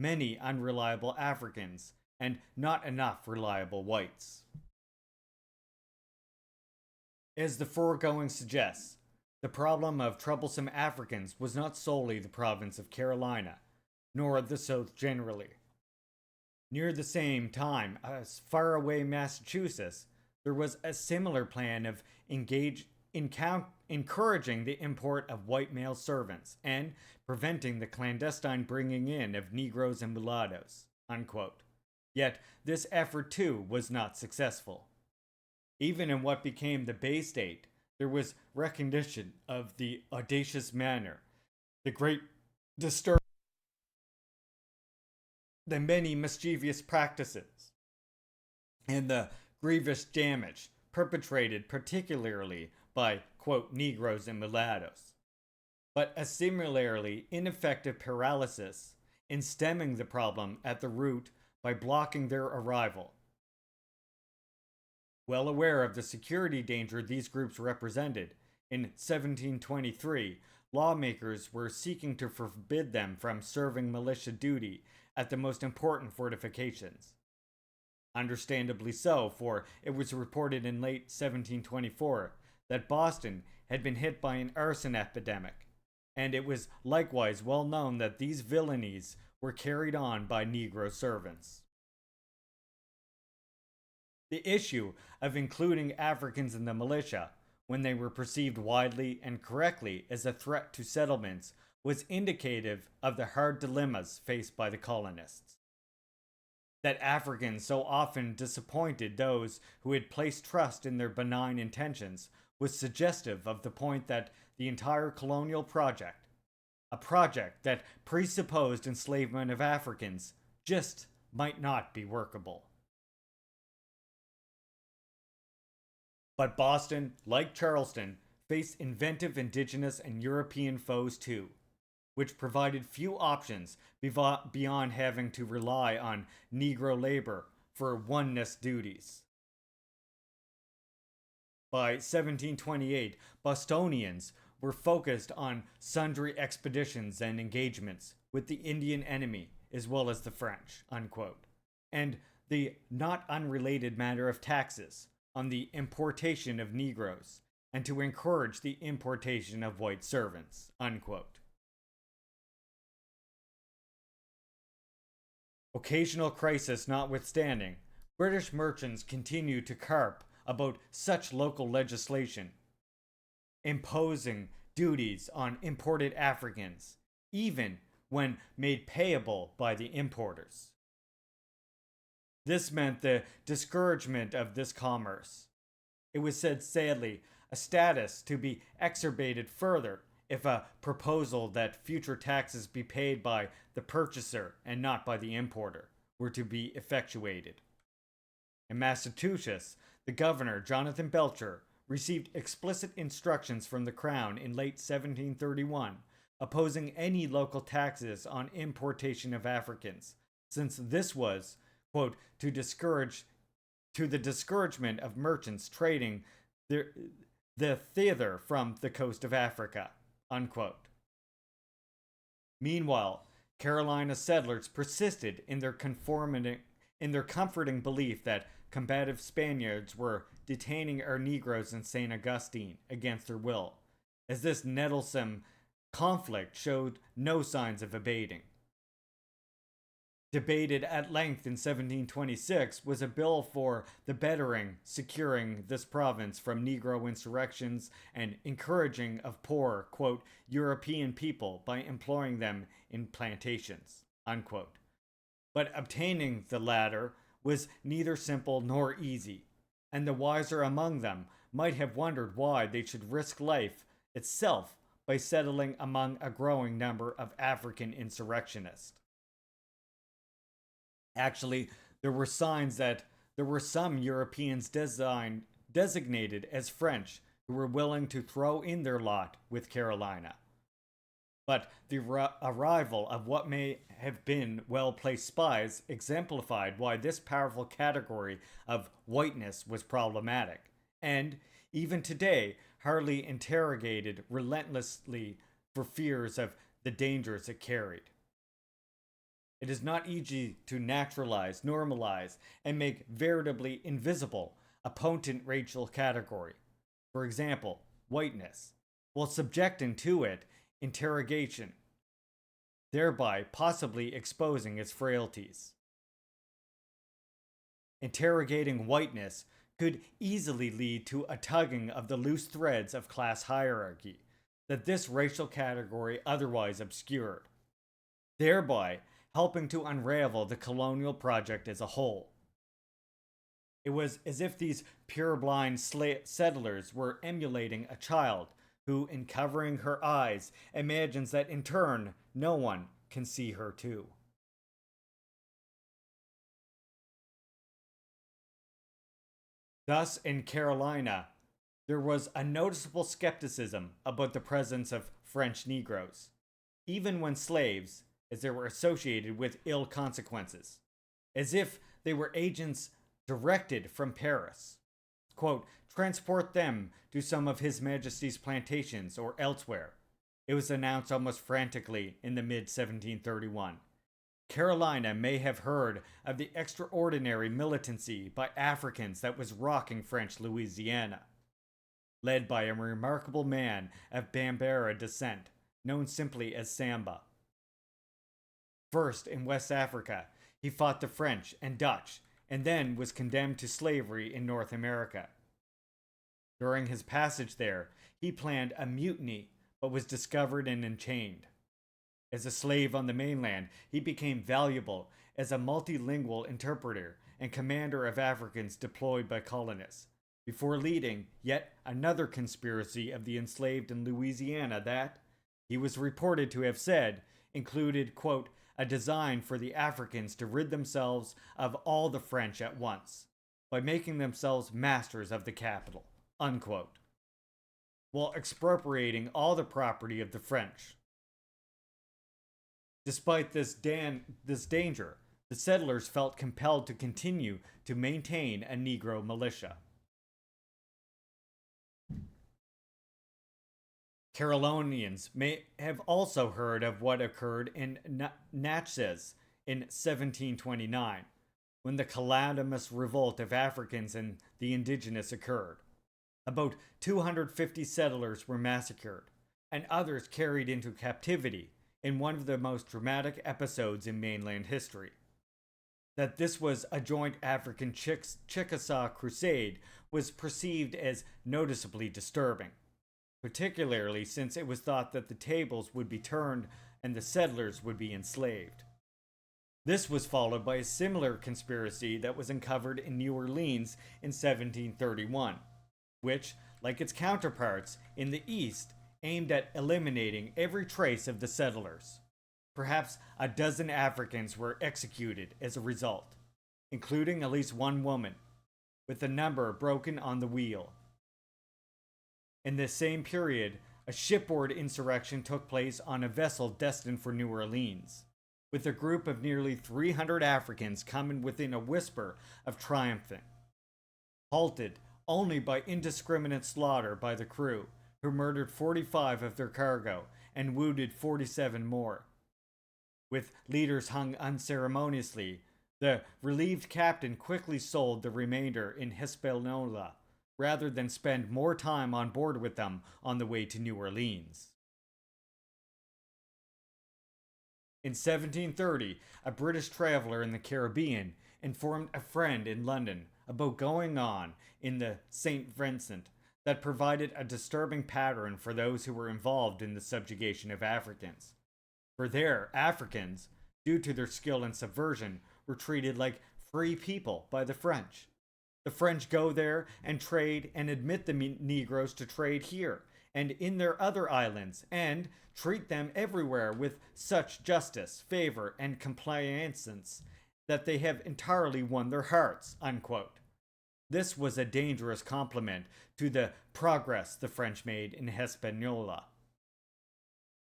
Many unreliable Africans, and not enough reliable whites. As the foregoing suggests, the problem of troublesome Africans was not solely the province of Carolina, nor the South generally. Near the same time as faraway Massachusetts, there was a similar plan of encouraging the import of white male servants and preventing the clandestine bringing in of Negroes and mulattoes, unquote. Yet this effort too was not successful. Even in what became the Bay State, there was recognition of the audacious manner, the great disturbance, the many mischievous practices, and the grievous damage perpetrated particularly by, quote, Negroes and mulattoes, but a similarly ineffective paralysis in stemming the problem at the root by blocking their arrival. Well aware of the security danger these groups represented, in 1723, lawmakers were seeking to forbid them from serving militia duty at the most important fortifications. Understandably so, for it was reported in late 1724 that Boston had been hit by an arson epidemic, and it was likewise well known that these villainies were carried on by Negro servants. The issue of including Africans in the militia, when they were perceived widely and correctly as a threat to settlements, was indicative of the hard dilemmas faced by the colonists. That Africans so often disappointed those who had placed trust in their benign intentions was suggestive of the point that the entire colonial project, a project that presupposed enslavement of Africans, just might not be workable. But Boston, like Charleston, faced inventive indigenous and European foes too, which provided few options beyond having to rely on Negro labor for oneness duties. By 1728, Bostonians were focused on sundry expeditions and engagements with the Indian enemy as well as the French, unquote. And the not unrelated matter of taxes on the importation of Negroes and to encourage the importation of white servants. Unquote. Occasional crisis notwithstanding, British merchants continued to carp about such local legislation, imposing duties on imported Africans, even when made payable by the importers. This meant the discouragement of this commerce. It was said sadly, a status to be exacerbated further if a proposal that future taxes be paid by the purchaser and not by the importer were to be effectuated. In Massachusetts, the governor, Jonathan Belcher, received explicit instructions from the Crown in late 1731 opposing any local taxes on importation of Africans, since this was, quote, to the discouragement of merchants trading the thither from the coast of Africa, unquote. Meanwhile, Carolina settlers persisted in their comforting belief that combative Spaniards were detaining our Negroes in St. Augustine against their will, as this nettlesome conflict showed no signs of abating. Debated at length in 1726 was a bill for the securing this province from Negro insurrections and encouraging of poor, quote, European people by employing them in plantations, unquote. But obtaining the latter was neither simple nor easy, and the wiser among them might have wondered why they should risk life itself by settling among a growing number of African insurrectionists. Actually, there were signs that there were some Europeans designated as French who were willing to throw in their lot with Carolina. But the arrival of what may have been well-placed spies exemplified why this powerful category of whiteness was problematic, and, even today, hardly interrogated relentlessly for fears of the dangers it carried. It is not easy to naturalize, normalize, and make veritably invisible a potent racial category, for example, whiteness, while subjecting to it interrogation, thereby possibly exposing its frailties. Interrogating whiteness could easily lead to a tugging of the loose threads of class hierarchy that this racial category otherwise obscured, thereby helping to unravel the colonial project as a whole. It was as if these purblind settlers were emulating a child who, in covering her eyes, imagines that in turn no one can see her too. Thus, in Carolina, there was a noticeable skepticism about the presence of French Negroes, even when slaves, as they were associated with ill consequences, as if they were agents directed from Paris. Quote, transport them to some of His Majesty's plantations or elsewhere, it was announced almost frantically in the mid-1731. Carolina may have heard of the extraordinary militancy by Africans that was rocking French Louisiana, led by a remarkable man of Bambara descent, known simply as Samba. First, in West Africa, he fought the French and Dutch, and then was condemned to slavery in North America. During his passage there, he planned a mutiny, but was discovered and enchained. As a slave on the mainland, he became valuable as a multilingual interpreter and commander of Africans deployed by colonists, before leading yet another conspiracy of the enslaved in Louisiana that, he was reported to have said, included, quote, a design for the Africans to rid themselves of all the French at once, by making themselves masters of the capital, unquote, while expropriating all the property of the French. Despite this danger, the settlers felt compelled to continue to maintain a Negro militia. Carolinians may have also heard of what occurred in Natchez in 1729, when the calamitous revolt of Africans and the indigenous occurred. About 250 settlers were massacred, and others carried into captivity in one of the most dramatic episodes in mainland history. That this was a joint African Chickasaw crusade was perceived as noticeably disturbing, particularly since it was thought that the tables would be turned and the settlers would be enslaved. This was followed by a similar conspiracy that was uncovered in New Orleans in 1731, which, like its counterparts in the East, aimed at eliminating every trace of the settlers. Perhaps a dozen Africans were executed as a result, including at least one woman, with the number broken on the wheel. In this same period, a shipboard insurrection took place on a vessel destined for New Orleans, with a group of nearly 300 Africans coming within a whisper of triumphing, halted only by indiscriminate slaughter by the crew, who murdered 45 of their cargo and wounded 47 more. With leaders hung unceremoniously, the relieved captain quickly sold the remainder in Hispaniola, rather than spend more time on board with them on the way to New Orleans. In 1730, a British traveler in the Caribbean informed a friend in London about going on in the St. Vincent that provided a disturbing pattern for those who were involved in the subjugation of Africans. For there, Africans, due to their skill in subversion, were treated like free people by the French. The French go there and trade and admit the Negroes to trade here and in their other islands, and treat them everywhere with such justice, favor, and complaisance that they have entirely won their hearts, unquote. This was a dangerous compliment to the progress the French made in Hispaniola.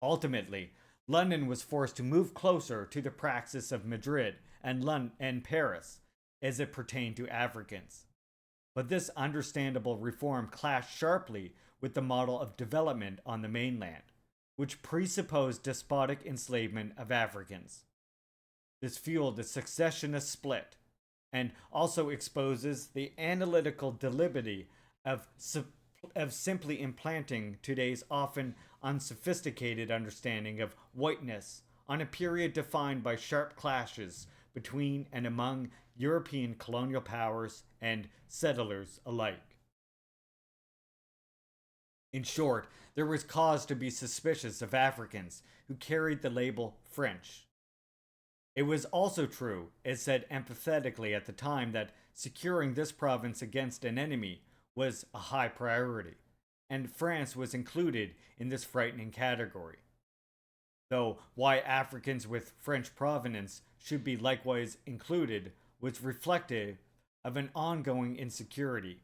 Ultimately, London was forced to move closer to the praxis of Madrid and Paris as it pertained to Africans. But this understandable reform clashed sharply with the model of development on the mainland, which presupposed despotic enslavement of Africans. This fueled the secessionist split, and also exposes the analytical debility of simply implanting today's often unsophisticated understanding of whiteness on a period defined by sharp clashes between and among European colonial powers and settlers alike. In short, there was cause to be suspicious of Africans who carried the label French. It was also true, as said empathetically at the time, that securing this province against an enemy was a high priority, and France was included in this frightening category. Though why Africans with French provenance should be likewise included was reflective of an ongoing insecurity,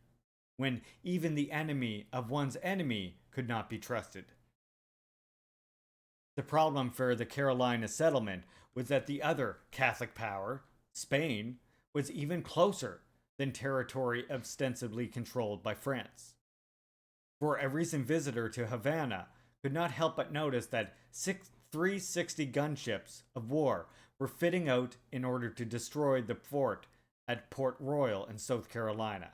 when even the enemy of one's enemy could not be trusted. The problem for the Carolina settlement was that the other Catholic power, Spain, was even closer than territory ostensibly controlled by France. For a recent visitor to Havana could not help but notice that 360 gunships of war were fitting out in order to destroy the fort at Port Royal in South Carolina,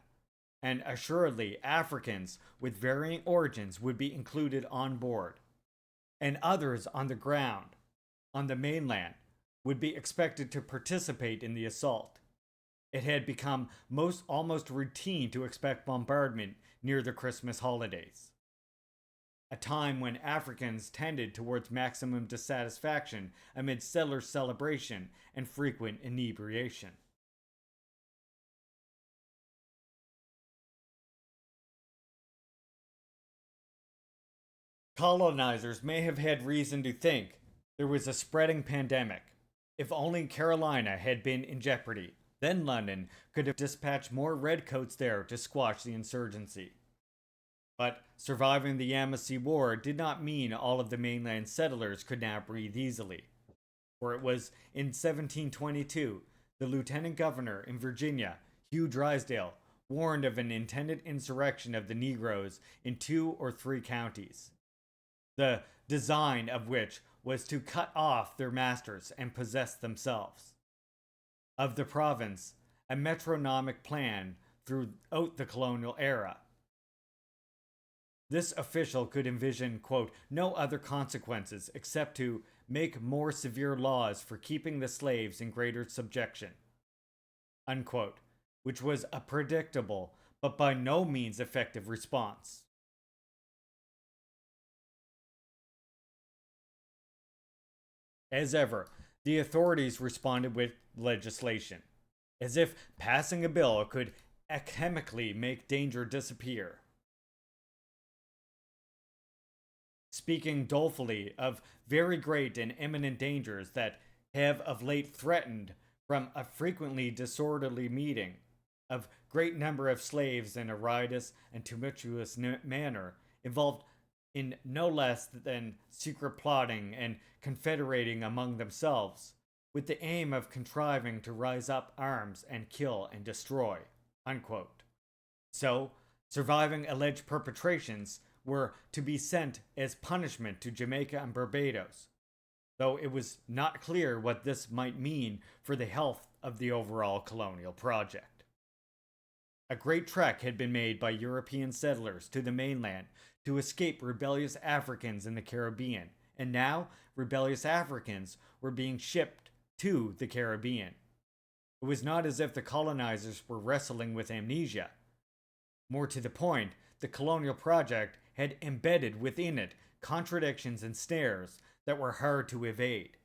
and assuredly Africans with varying origins would be included on board, and others on the ground, on the mainland, would be expected to participate in the assault. It had become almost routine to expect bombardment near the Christmas holidays, a time when Africans tended towards maximum dissatisfaction amid settler celebration and frequent inebriation. Colonizers may have had reason to think there was a spreading pandemic. If only Carolina had been in jeopardy, then London could have dispatched more redcoats there to squash the insurgency. But surviving the Yamasee War did not mean all of the mainland settlers could now breathe easily. For it was in 1722 the lieutenant governor in Virginia, Hugh Drysdale, warned of an intended insurrection of the Negroes in 2 or 3 counties, the design of which was to cut off their masters and possess themselves. Of the province, a metronomic plan throughout the colonial era. This official could envision, quote, no other consequences except to make more severe laws for keeping the slaves in greater subjection, unquote, which was a predictable but by no means effective response. As ever, the authorities responded with legislation, as if passing a bill could chemically make danger disappear. Speaking dolefully of very great and imminent dangers that have of late threatened from a frequently disorderly meeting of great number of slaves in a riotous and tumultuous manner, involved in no less than secret plotting and confederating among themselves, with the aim of contriving to rise up arms and kill and destroy, unquote. So, surviving alleged perpetrations were to be sent as punishment to Jamaica and Barbados, though it was not clear what this might mean for the health of the overall colonial project. A great trek had been made by European settlers to the mainland to escape rebellious Africans in the Caribbean, and now rebellious Africans were being shipped to the Caribbean. It was not as if the colonizers were wrestling with amnesia. More to the point, the colonial project had embedded within it contradictions and snares that were hard to evade.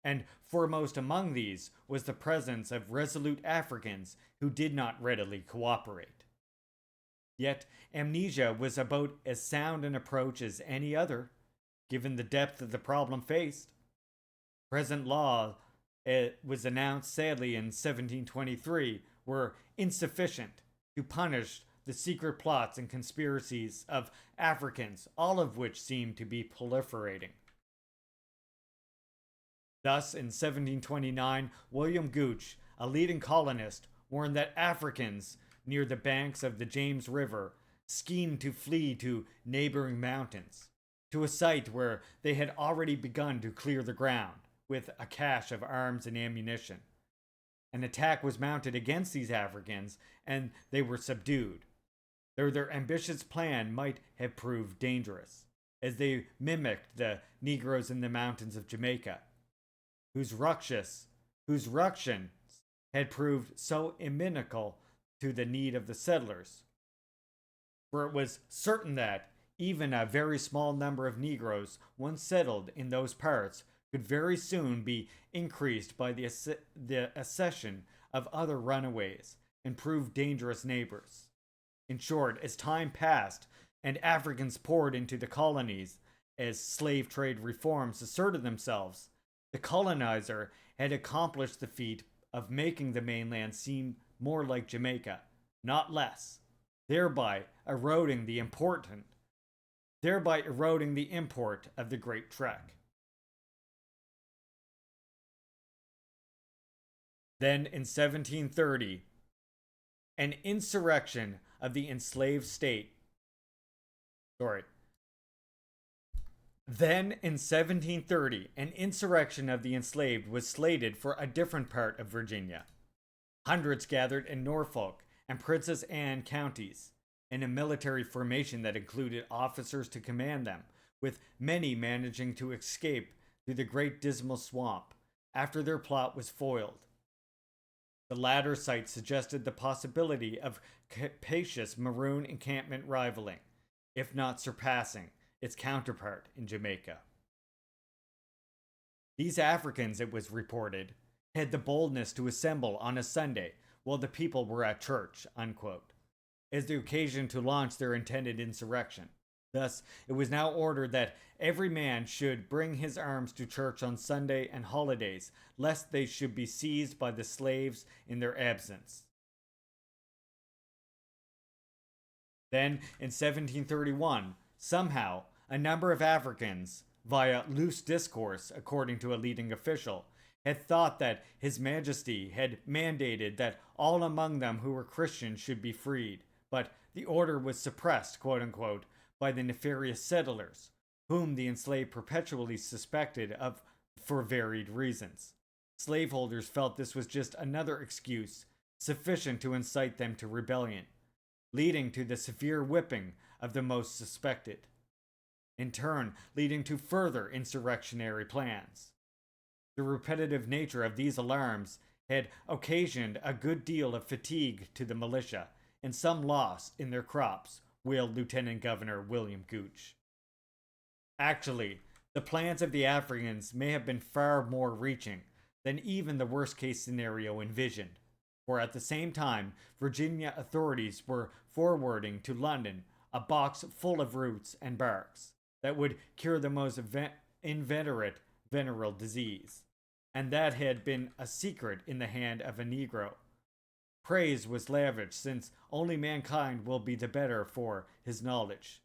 And foremost among these was the presence of resolute Africans who did not readily cooperate. Yet amnesia was about as sound an approach as any other, given the depth of the problem faced. Present law, it was announced sadly in 1723, were insufficient to punish the secret plots and conspiracies of Africans, all of which seemed to be proliferating. Thus, in 1729, William Gooch, a leading colonist, warned that Africans near the banks of the James River schemed to flee to neighboring mountains, to a site where they had already begun to clear the ground with a cache of arms and ammunition. An attack was mounted against these Africans, and they were subdued. Though their ambitious plan might have proved dangerous, as they mimicked the Negroes in the mountains of Jamaica, whose ructions had proved so inimical to the need of the settlers. For it was certain that even a very small number of Negroes, once settled in those parts, could very soon be increased by the accession of other runaways and prove dangerous neighbors. In short, as time passed and Africans poured into the colonies, as slave trade reforms asserted themselves, the colonizer had accomplished the feat of making the mainland seem more like Jamaica, not less, thereby eroding the import of the Great Trek. Then in 1730, an insurrection of the enslaved state. Then in 1730, an insurrection of the enslaved was slated for a different part of Virginia. Hundreds gathered in Norfolk and Princess Anne counties, in a military formation that included officers to command them, with many managing to escape through the Great Dismal Swamp after their plot was foiled. The latter site suggested the possibility of capacious maroon encampment rivaling, if not surpassing, its counterpart in Jamaica. These Africans, it was reported, had the boldness to assemble on a Sunday while the people were at church, unquote, as the occasion to launch their intended insurrection. Thus, it was now ordered that every man should bring his arms to church on Sunday and holidays, lest they should be seized by the slaves in their absence. Then, in 1731, somehow, a number of Africans, via loose discourse, according to a leading official, had thought that His Majesty had mandated that all among them who were Christians should be freed, but the order was suppressed, quote unquote, by the nefarious settlers, whom the enslaved perpetually suspected of for varied reasons. Slaveholders felt this was just another excuse sufficient to incite them to rebellion, leading to the severe whipping of the most suspected, in turn leading to further insurrectionary plans. The repetitive nature of these alarms had occasioned a good deal of fatigue to the militia, and some loss in their crops, wailed Lieutenant Governor William Gooch. Actually, the plans of the Africans may have been far more reaching than even the worst case scenario envisioned, for at the same time, Virginia authorities were forwarding to London a box full of roots and barks that would cure the most inveterate venereal disease, and that had been a secret in the hand of a Negro. Praise was lavish, since only mankind will be the better for his knowledge.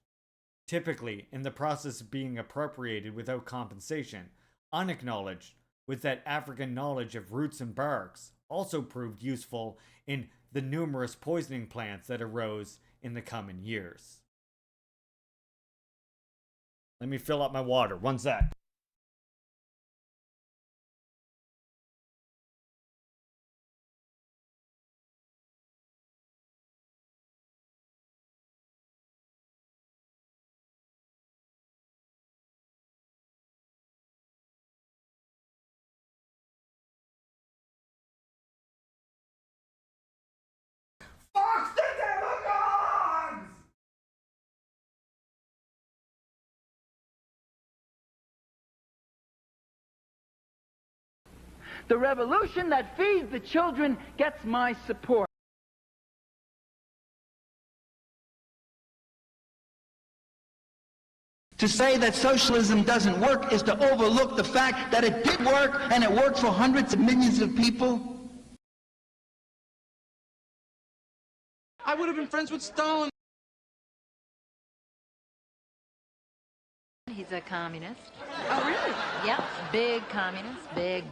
Typically, in the process of being appropriated without compensation, unacknowledged was that African knowledge of roots and barks also proved useful in the numerous poisoning plants that arose in the coming years. Let me fill up my water. One sec. Fuck the demagogues! The revolution that feeds the children gets my support. To say that socialism doesn't work is to overlook the fact that it did work, and it worked for hundreds of millions of people. I would have been friends with Stalin. He's a communist. Oh, really? Yep, big communist, big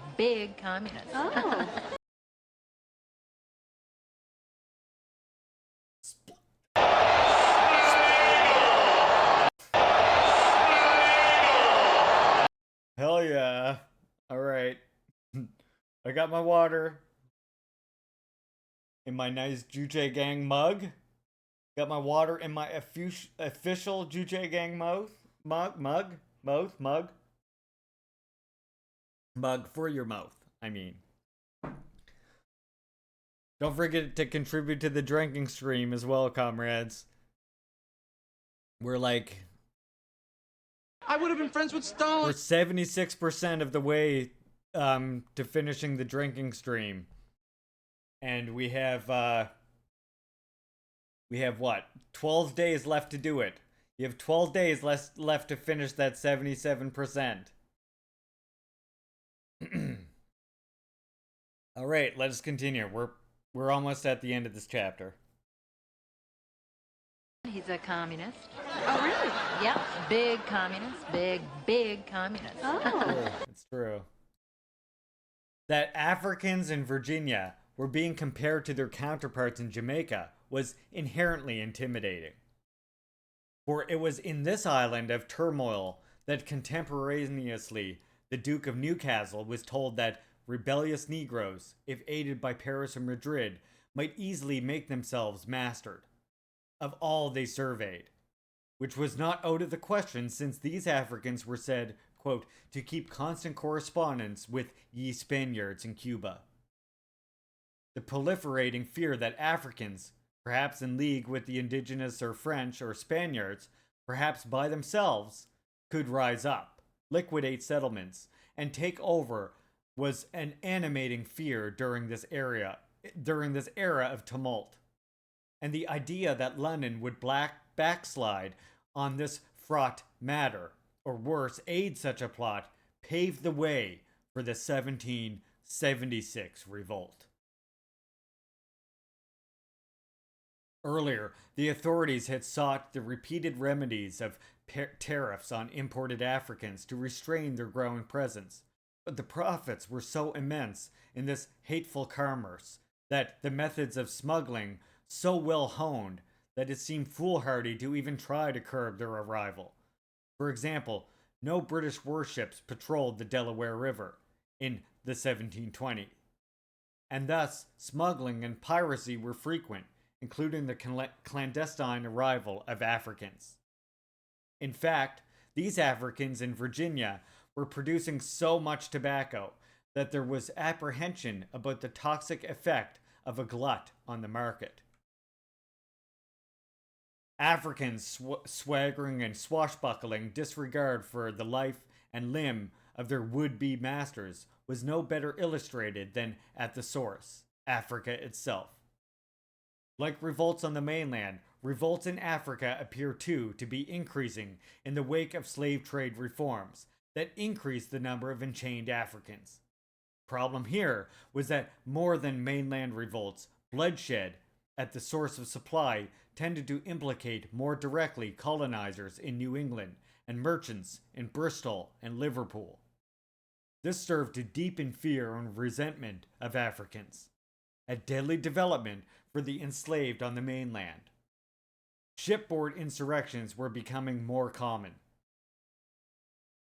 communist. Oh. Hell yeah. Alright. I got my water in my nice Juche Gang mug. Got my water in my official Juche Gang mug for your mouth, I mean. Don't forget to contribute to the drinking stream as well, comrades. We're like... I would have been friends with Stalin. We're 76% of the way to finishing the drinking stream. And we have what? 12 days left to do it. You have 12 days left to finish that 77%. All right, let us continue. We're almost at the end of this chapter. He's a communist. Oh, really? Yep, big communist, big communist. Oh. It's true. That Africans in Virginia were being compared to their counterparts in Jamaica was inherently intimidating. For it was in this island of turmoil that contemporaneously the Duke of Newcastle was told that rebellious Negroes, if aided by Paris or Madrid, might easily make themselves mastered of all they surveyed, which was not out of the question, since these Africans were said, quote, to keep constant correspondence with ye Spaniards in Cuba. The proliferating fear that Africans, perhaps in league with the indigenous or French or Spaniards, perhaps by themselves, could rise up, liquidate settlements, and take over was an animating fear during this era of tumult. And the idea that London would backslide on this fraught matter, or worse, aid such a plot, paved the way for the 1776 revolt. Earlier, the authorities had sought the repeated remedies of tariffs on imported Africans to restrain their growing presence, but the profits were so immense in this hateful commerce that the methods of smuggling so well honed that it seemed foolhardy to even try to curb their arrival. For example, no British warships patrolled the Delaware River in the 1720s, and thus smuggling and piracy were frequent, including the clandestine arrival of Africans. In fact, these Africans in Virginia were producing so much tobacco that there was apprehension about the toxic effect of a glut on the market. Africans swaggering and swashbuckling disregard for the life and limb of their would-be masters was no better illustrated than at the source, Africa itself. Like revolts on the mainland, revolts in Africa appear too to be increasing in the wake of slave trade reforms that increased the number of enchained Africans. Problem here was that more than mainland revolts, bloodshed at the source of supply tended to implicate more directly colonizers in New England and merchants in Bristol and Liverpool. This served to deepen fear and resentment of Africans, a deadly development for the enslaved on the mainland. Shipboard insurrections were becoming more common.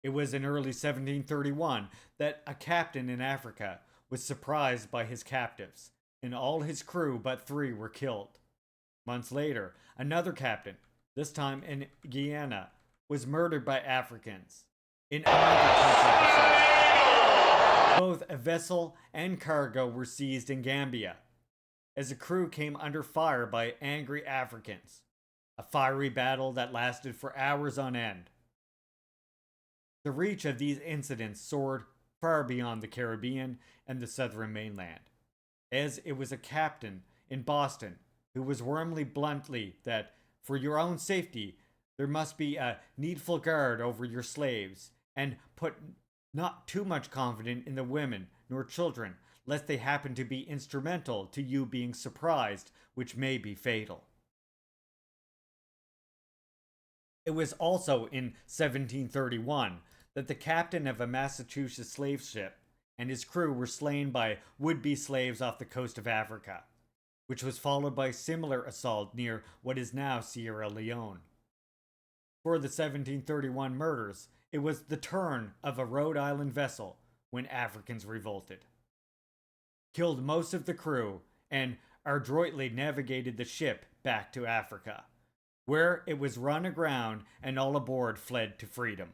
It was in early 1731 that a captain in Africa was surprised by his captives, and all his crew but 3 were killed. Months later, another captain, this time in Guyana, was murdered by Africans. In another tense episode, both a vessel and cargo were seized in Gambia, as the crew came under fire by angry Africans. A fiery battle that lasted for hours on end. The reach of these incidents soared far beyond the Caribbean and the southern mainland, as it was a captain in Boston who was warmly bluntly that, for your own safety, there must be a needful guard over your slaves, and put not too much confidence in the women nor children, lest they happen to be instrumental to you being surprised, which may be fatal. It was also in 1731 that the captain of a Massachusetts slave ship and his crew were slain by would-be slaves off the coast of Africa, which was followed by a similar assault near what is now Sierra Leone. For the 1731 murders, it was the turn of a Rhode Island vessel when Africans revolted, killed most of the crew, and adroitly navigated the ship back to Africa, where it was run aground and all aboard fled to freedom.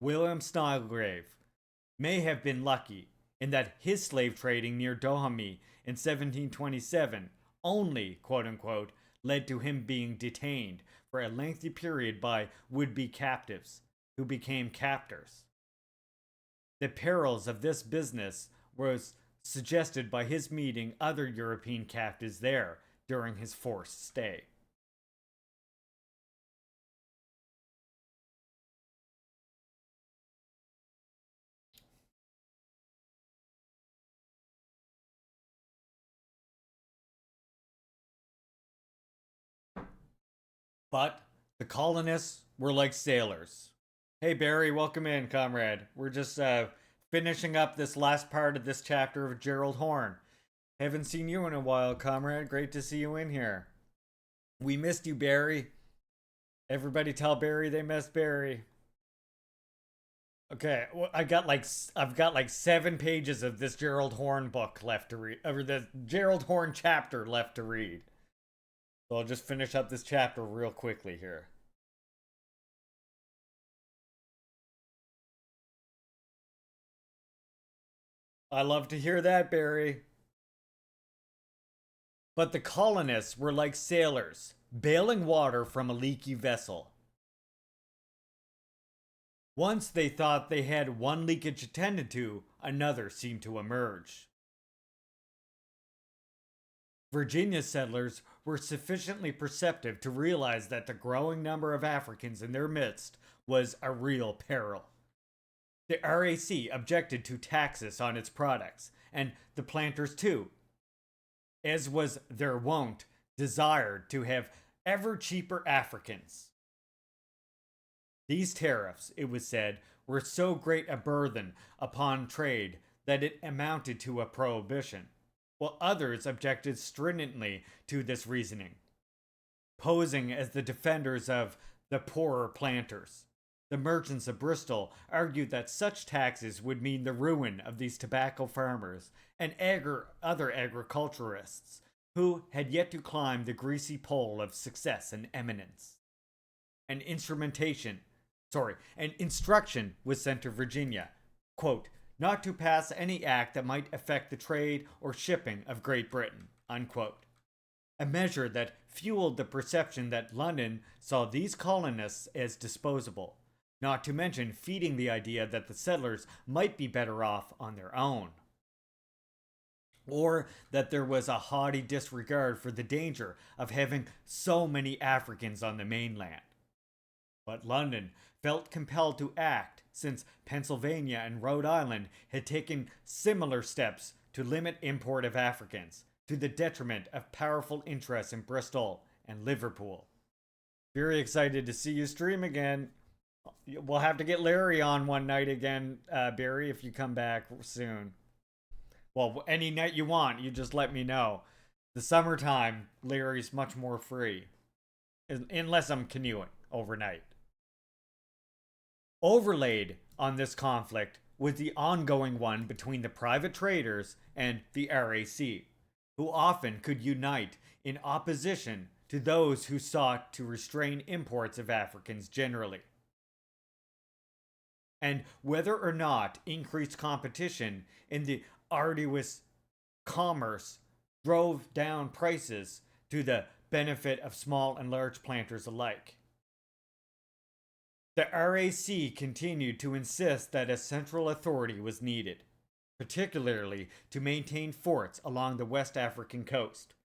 William Snelgrave may have been lucky in that his slave trading near Dahomey in 1727 only, quote-unquote, led to him being detained for a lengthy period by would-be captives, who became captors. The perils of this business was suggested by his meeting other European captives there during his forced stay. But the colonists were like sailors. Hey Barry, welcome in, comrade. We're just finishing up this last part of this chapter of Gearld Horne. Haven't seen you in a while, comrade. Great to see you in here. We missed you, Barry. Everybody tell Barry they missed Barry. Okay, well, I've got like 7 pages of this Gearld Horne book left to read, or the Gearld Horne chapter left to read. So I'll just finish up this chapter real quickly here. I love to hear that, Barry. But the colonists were like sailors, bailing water from a leaky vessel. Once they thought they had one leakage attended to, another seemed to emerge. Virginia settlers were sufficiently perceptive to realize that the growing number of Africans in their midst was a real peril. The RAC objected to taxes on its products, and the planters too, as was their wont, desired to have ever cheaper Africans. These tariffs, it was said, were so great a burthen upon trade that it amounted to a prohibition, while others objected stridently to this reasoning, posing as the defenders of the poorer planters. The merchants of Bristol argued that such taxes would mean the ruin of these tobacco farmers and other agriculturists who had yet to climb the greasy pole of success and eminence. An instruction was sent to Virginia, quote, not to pass any act that might affect the trade or shipping of Great Britain, unquote. A measure that fueled the perception that London saw these colonists as disposable, not to mention feeding the idea that the settlers might be better off on their own. Or that there was a haughty disregard for the danger of having so many Africans on the mainland. But London felt compelled to act since Pennsylvania and Rhode Island had taken similar steps to limit import of Africans, to the detriment of powerful interests in Bristol and Liverpool. Very excited to see you stream again. We'll have to get Larry on one night again, Barry, if you come back soon. Well, any night you want, you just let me know. The summertime, Larry's much more free. Unless I'm canoeing overnight. Overlaid on this conflict was the ongoing one between the private traders and the RAC, who often could unite in opposition to those who sought to restrain imports of Africans generally. And whether or not increased competition in the arduous commerce drove down prices to the benefit of small and large planters alike. The RAC continued to insist that a central authority was needed, particularly to maintain forts along the West African coast,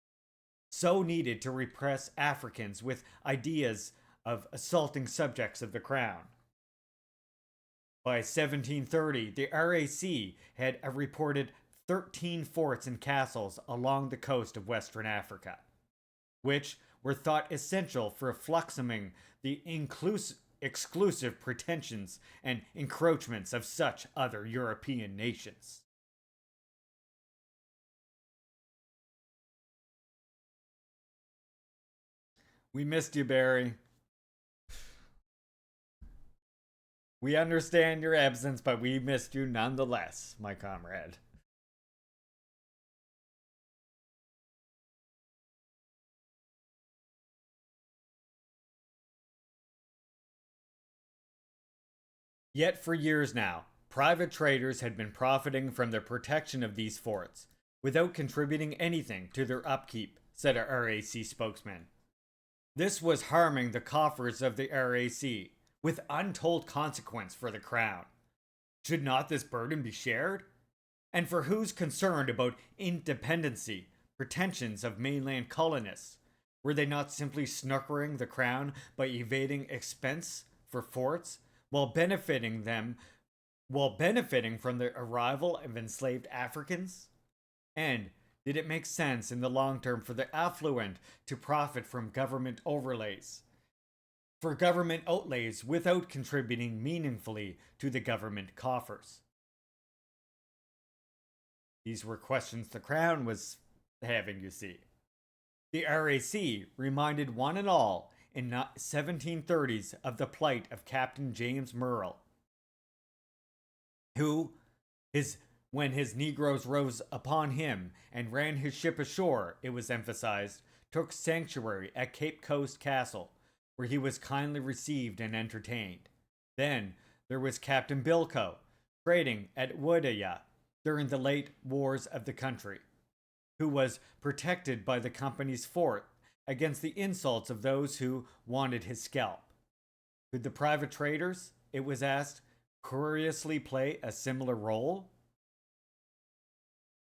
so needed to repress Africans with ideas of assaulting subjects of the crown. By 1730, the RAC had a reported 13 forts and castles along the coast of Western Africa, which were thought essential for fluxing the exclusive pretensions and encroachments of such other European nations. We missed you, Barry. We understand your absence, but we missed you nonetheless, my comrade. Yet for years now, private traders had been profiting from the protection of these forts, without contributing anything to their upkeep, said a RAC spokesman. This was harming the coffers of the RAC, with untold consequence for the crown. Should not this burden be shared? And for who's concerned about independency, pretensions of mainland colonists? Were they not simply snuckering the crown by evading expense for forts, while benefiting from the arrival of enslaved Africans? And did it make sense in the long term for the affluent to profit from government outlays without contributing meaningfully to the government coffers? These were questions the crown was having, you see. The RAC reminded one and all in 1730s of the plight of Captain James Murrell, who, when his Negroes rose upon him and ran his ship ashore, it was emphasized, took sanctuary at Cape Coast Castle, where he was kindly received and entertained. Then there was Captain Bilko, trading at Woodaya during the late wars of the country, who was protected by the company's fort against the insults of those who wanted his scalp. Could the private traders, it was asked, curiously play a similar role?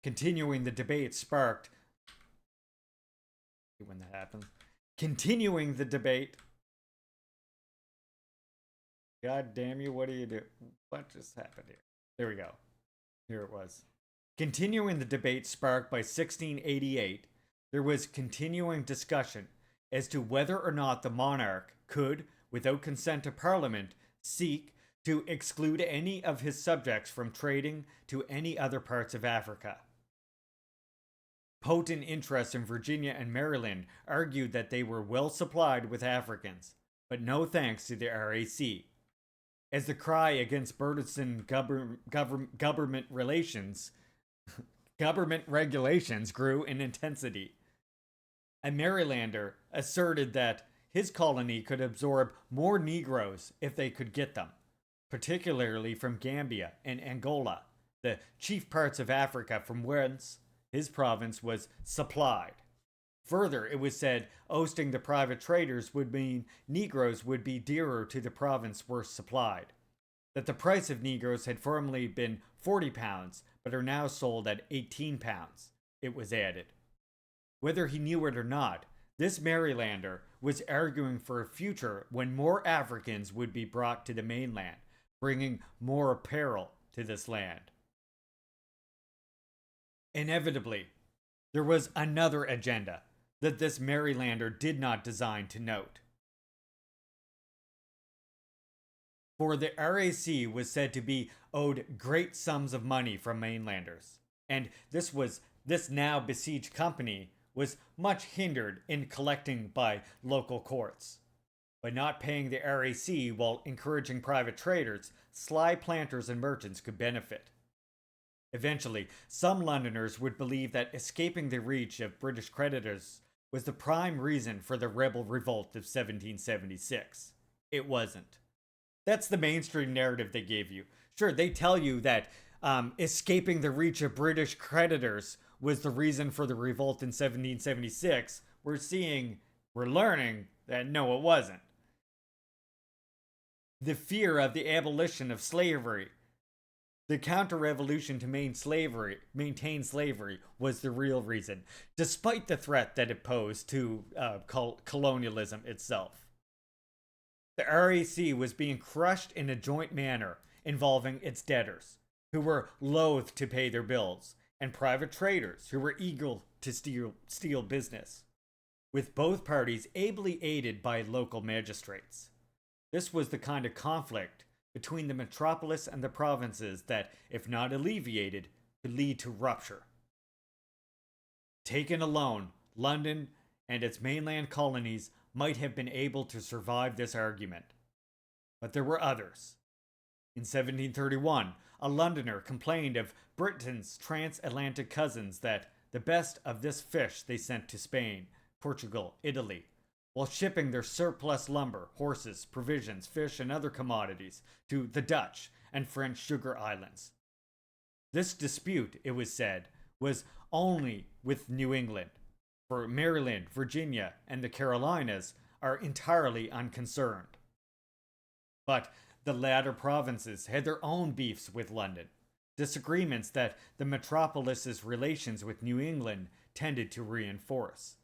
Continuing the debate sparked when that happened. Continuing the debate. God damn you, what do you do? What just happened here? There we go. Here it was. Continuing the debate sparked by 1688, there was continuing discussion as to whether or not the monarch could, without consent of Parliament, seek to exclude any of his subjects from trading to any other parts of Africa. Potent interests in Virginia and Maryland argued that they were well supplied with Africans, but no thanks to the RAC. as the cry against burdensome government relations, government regulations grew in intensity. A Marylander asserted that his colony could absorb more Negroes if they could get them, particularly from Gambia and Angola, the chief parts of Africa from whence his province was supplied. Further, it was said ousting the private traders would mean Negroes would be dearer to the province worse supplied. That the price of Negroes had formerly been £40, but are now sold at £18, it was added. Whether he knew it or not, this Marylander was arguing for a future when more Africans would be brought to the mainland, bringing more peril to this land. Inevitably, there was another agenda that this Marylander did not design to note. For the RAC was said to be owed great sums of money from mainlanders, and this now besieged company was much hindered in collecting by local courts. By not paying the RAC while encouraging private traders, sly planters and merchants could benefit. Eventually, some Londoners would believe that escaping the reach of British creditors was the prime reason for the rebel revolt of 1776. It wasn't. That's the mainstream narrative they gave you. Sure, they tell you that escaping the reach of British creditors was the reason for the revolt in 1776. We're learning that no, it wasn't. The fear of the abolition of slavery, the counter-revolution to maintain slavery was the real reason, despite the threat that it posed to colonialism itself. The RAC was being crushed in a joint manner involving its debtors, who were loath to pay their bills, and private traders, who were eager to steal business, with both parties ably aided by local magistrates. This was the kind of conflict between the metropolis and the provinces that, if not alleviated, could lead to rupture. Taken alone, London and its mainland colonies might have been able to survive this argument. But there were others. In 1731, a Londoner complained of Britain's transatlantic cousins that the best of this fish they sent to Spain, Portugal, Italy, while shipping their surplus lumber, horses, provisions, fish, and other commodities to the Dutch and French sugar islands. This dispute, it was said, was only with New England, for Maryland, Virginia, and the Carolinas are entirely unconcerned. But the latter provinces had their own beefs with London, disagreements that the metropolis's relations with New England tended to reinforce.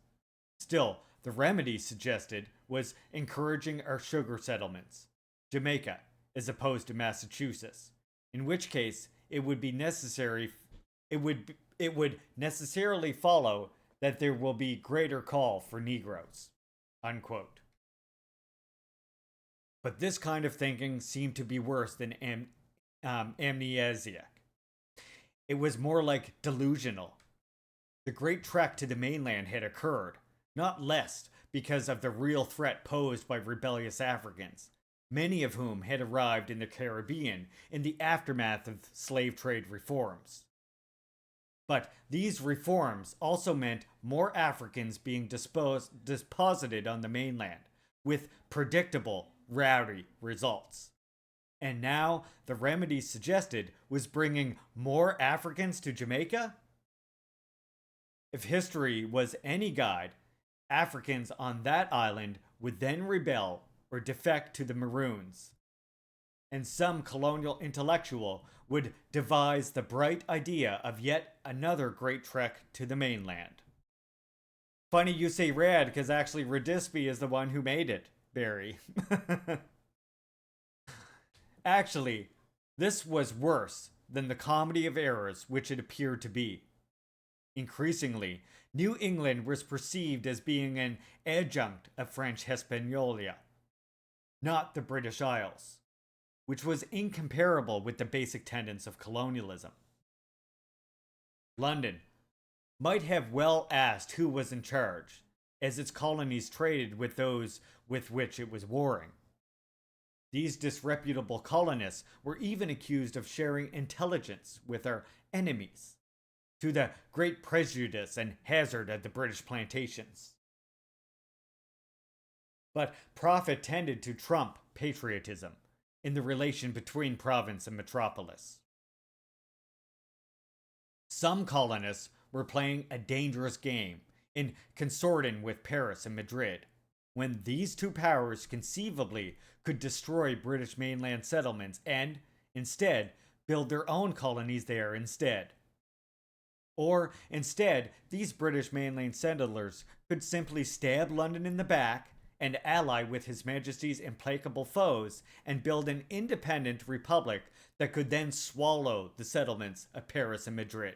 Still, the remedy suggested was encouraging our sugar settlements, Jamaica, as opposed to Massachusetts, in which case it would necessarily follow that there will be greater call for Negroes. Unquote. But this kind of thinking seemed to be worse than amnesiac. It was more like delusional. The great trek to the mainland had occurred, not less because of the real threat posed by rebellious Africans, many of whom had arrived in the Caribbean in the aftermath of slave trade reforms. But these reforms also meant more Africans being deposited on the mainland, with predictable, rowdy results. And now, the remedy suggested was bringing more Africans to Jamaica? If history was any guide, Africans on that island would then rebel or defect to the Maroons, and some colonial intellectual would devise the bright idea of yet another great trek to the mainland. Funny you say Rad, because actually Radisby is the one who made it, Barry. Actually, this was worse than the comedy of errors which it appeared to be. Increasingly, New England was perceived as being an adjunct of French Hispaniola, not the British Isles, which was incomparable with the basic tenets of colonialism. London might have well asked who was in charge, as its colonies traded with those with which it was warring. These disreputable colonists were even accused of sharing intelligence with our enemies, to the great prejudice and hazard of the British plantations. But profit tended to trump patriotism in the relation between province and metropolis. Some colonists were playing a dangerous game in consorting with Paris and Madrid, when these two powers conceivably could destroy British mainland settlements and, instead, build their own colonies there instead. Or, instead, these British mainland settlers could simply stab London in the back and ally with His Majesty's implacable foes and build an independent republic that could then swallow the settlements of Paris and Madrid,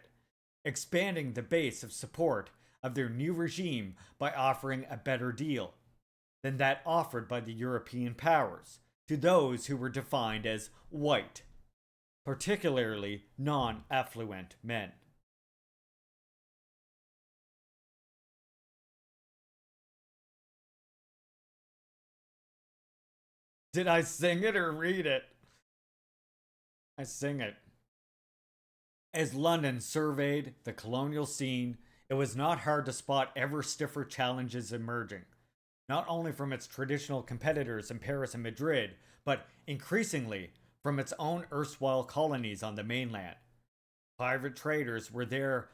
expanding the base of support of their new regime by offering a better deal than that offered by the European powers to those who were defined as white, particularly non-affluent men. Did I sing it or read it? I sing it. As London surveyed the colonial scene, it was not hard to spot ever stiffer challenges emerging, not only from its traditional competitors in Paris and Madrid, but increasingly from its own erstwhile colonies on the mainland. Private traders from there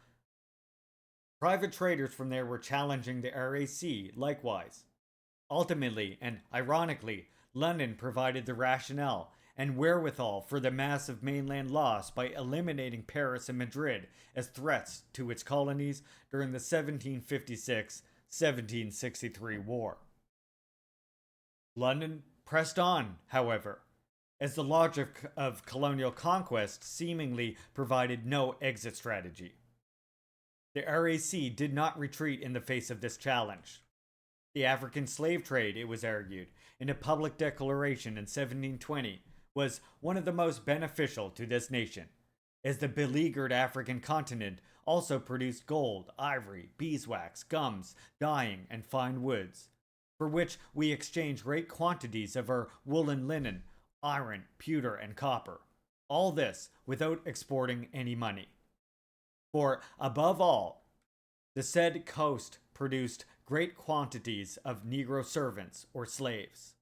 were challenging the RAC likewise. Ultimately, and ironically, London provided the rationale and wherewithal for the massive mainland loss by eliminating Paris and Madrid as threats to its colonies during the 1756-1763 war. London pressed on, however, as the logic of colonial conquest seemingly provided no exit strategy. The RAC did not retreat in the face of this challenge. The African slave trade, it was argued, in a public declaration in 1720, was one of the most beneficial to this nation, as the beleaguered African continent also produced gold, ivory, beeswax, gums, dyeing, and fine woods, for which we exchanged great quantities of our woolen linen, iron, pewter, and copper. All this without exporting any money. For, above all, the said coast produced great quantities of Negro servants or slaves.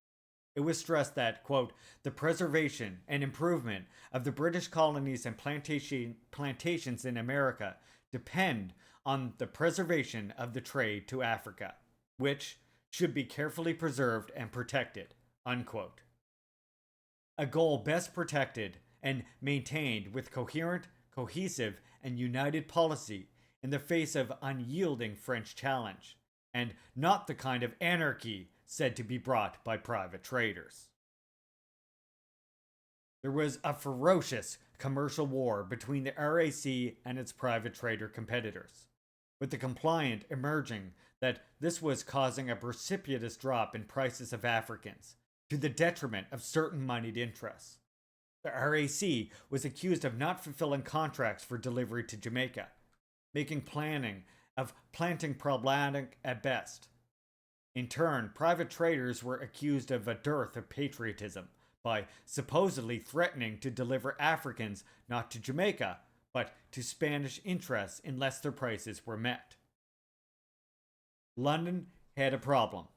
It was stressed that, quote, the preservation and improvement of the British colonies and plantations in America depend on the preservation of the trade to Africa, which should be carefully preserved and protected, unquote. A goal best protected and maintained with coherent, cohesive, and united policy in the face of unyielding French challenge, and not the kind of anarchy said to be brought by private traders. There was a ferocious commercial war between the RAC and its private trader competitors, with the complaint emerging that this was causing a precipitous drop in prices of Africans, to the detriment of certain moneyed interests. The RAC was accused of not fulfilling contracts for delivery to Jamaica, making planting problematic at best. In turn, private traders were accused of a dearth of patriotism by supposedly threatening to deliver Africans not to Jamaica, but to Spanish interests unless their prices were met. London had a problem.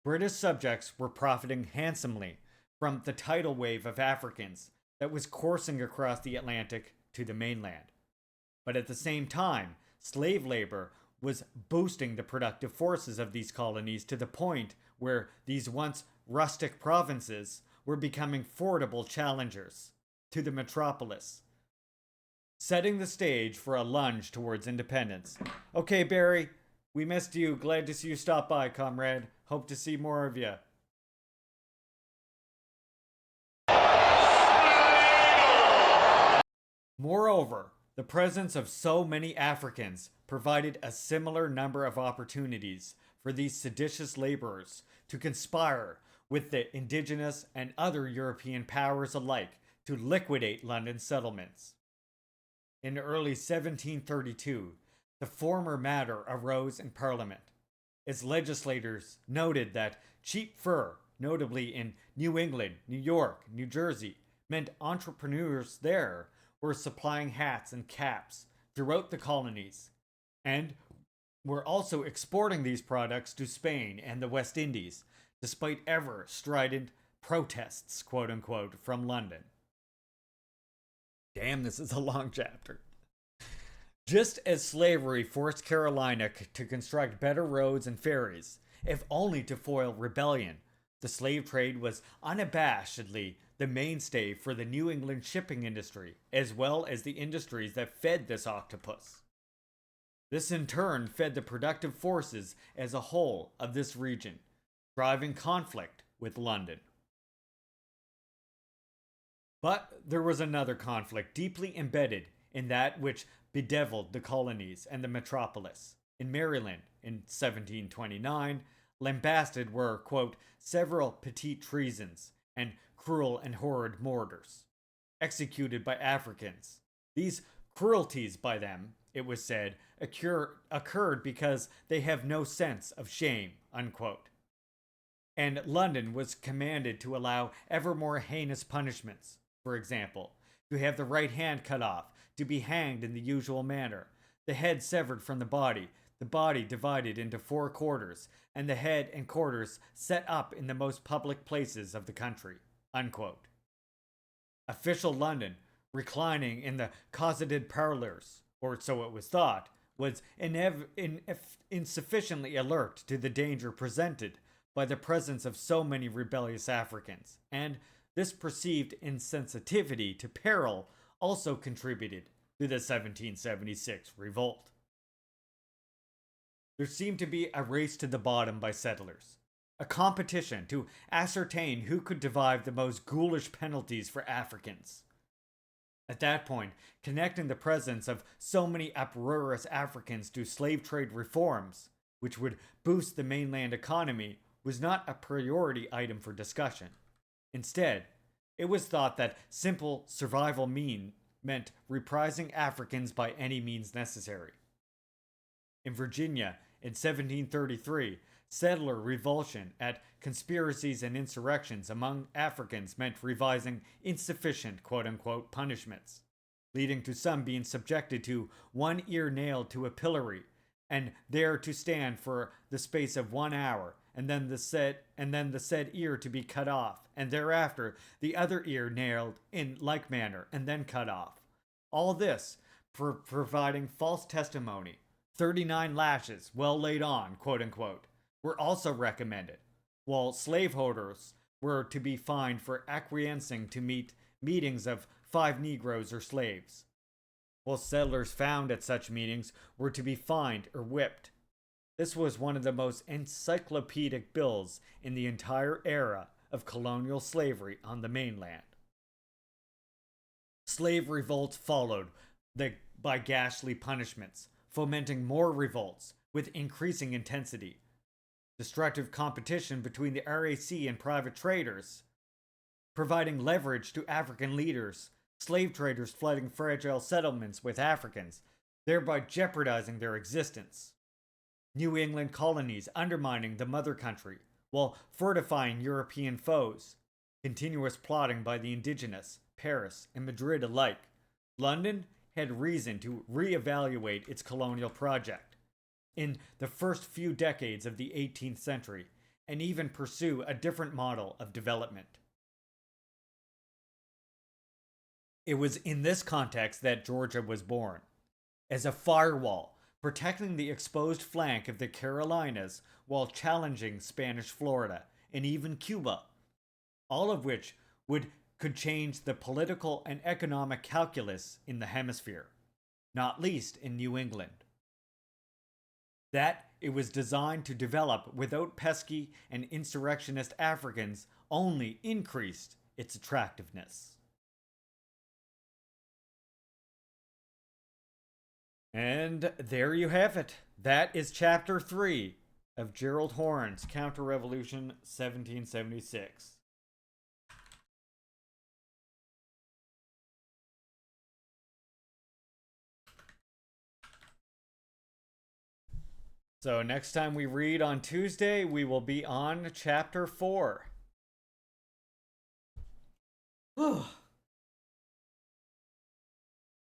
British subjects were profiting handsomely from the tidal wave of Africans that was coursing across the Atlantic to the mainland. But at the same time, slave labor was boosting the productive forces of these colonies to the point where these once rustic provinces were becoming fordable challengers to the metropolis, setting the stage for a lunge towards independence. Okay, Barry, we missed you. Glad to see you stop by, comrade. Hope to see more of you. Moreover, the presence of so many Africans provided a similar number of opportunities for these seditious laborers to conspire with the indigenous and other European powers alike to liquidate London settlements. In early 1732, the former matter arose in Parliament. Its legislators noted that cheap fur, notably in New England, New York, New Jersey, meant entrepreneurs there were supplying hats and caps throughout the colonies and were also exporting these products to Spain and the West Indies, despite ever strident protests, quote unquote, from London. Damn, this is a long chapter. Just as slavery forced Carolina to construct better roads and ferries, if only to foil rebellion, the slave trade was unabashedly the mainstay for the New England shipping industry, as well as the industries that fed this octopus. This in turn fed the productive forces as a whole of this region, driving conflict with London. But there was another conflict deeply embedded in that which bedeviled the colonies and the metropolis. In Maryland, in 1729, lambasted were, quote, several petite treasons and cruel and horrid murders, executed by Africans. These cruelties by them, it was said, occurred because they have no sense of shame, unquote. And London was commanded to allow ever more heinous punishments, for example, to have the right hand cut off, to be hanged in the usual manner, the head severed from the body divided into 4 quarters, and the head and quarters set up in the most public places of the country, unquote. Official London, reclining in the cosseted parlors, or so it was thought, was insufficiently alert to the danger presented by the presence of so many rebellious Africans, and this perceived insensitivity to peril also contributed to the 1776 revolt. There seemed to be a race to the bottom by settlers, a competition to ascertain who could devise the most ghoulish penalties for Africans. At that point, connecting the presence of so many uproarious Africans to slave trade reforms, which would boost the mainland economy, was not a priority item for discussion. Instead, it was thought that simple survival meant reprising Africans by any means necessary. In Virginia, in 1733, settler revulsion at conspiracies and insurrections among Africans meant revising insufficient quote-unquote punishments, leading to some being subjected to one ear nailed to a pillory and there to stand for the space of 1 hour, and then the said ear to be cut off, and thereafter the other ear nailed in like manner and then cut off. All this for providing false testimony. 39 lashes, well laid on, quote unquote, were also recommended, while slaveholders were to be fined for acquiescing to meetings of 5 Negroes or slaves, while settlers found at such meetings were to be fined or whipped. This was one of the most encyclopedic bills in the entire era of colonial slavery on the mainland. Slave revolts followed by ghastly punishments, fomenting more revolts with increasing intensity. Destructive competition between the RAC and private traders, providing leverage to African leaders, slave traders flooding fragile settlements with Africans, thereby jeopardizing their existence. New England colonies undermining the mother country while fortifying European foes. Continuous plotting by the indigenous, Paris and Madrid alike. London had reason to reevaluate its colonial project in the first few decades of the 18th century and even pursue a different model of development. It was in this context that Georgia was born, as a firewall protecting the exposed flank of the Carolinas while challenging Spanish Florida and even Cuba, all of which could change the political and economic calculus in the hemisphere, not least in New England. That it was designed to develop without pesky and insurrectionist Africans only increased its attractiveness. And there you have it. That is Chapter 3 of Gearld Horne's Counter-Revolution 1776. So next time we read on Tuesday, we will be on Chapter 4. Whew.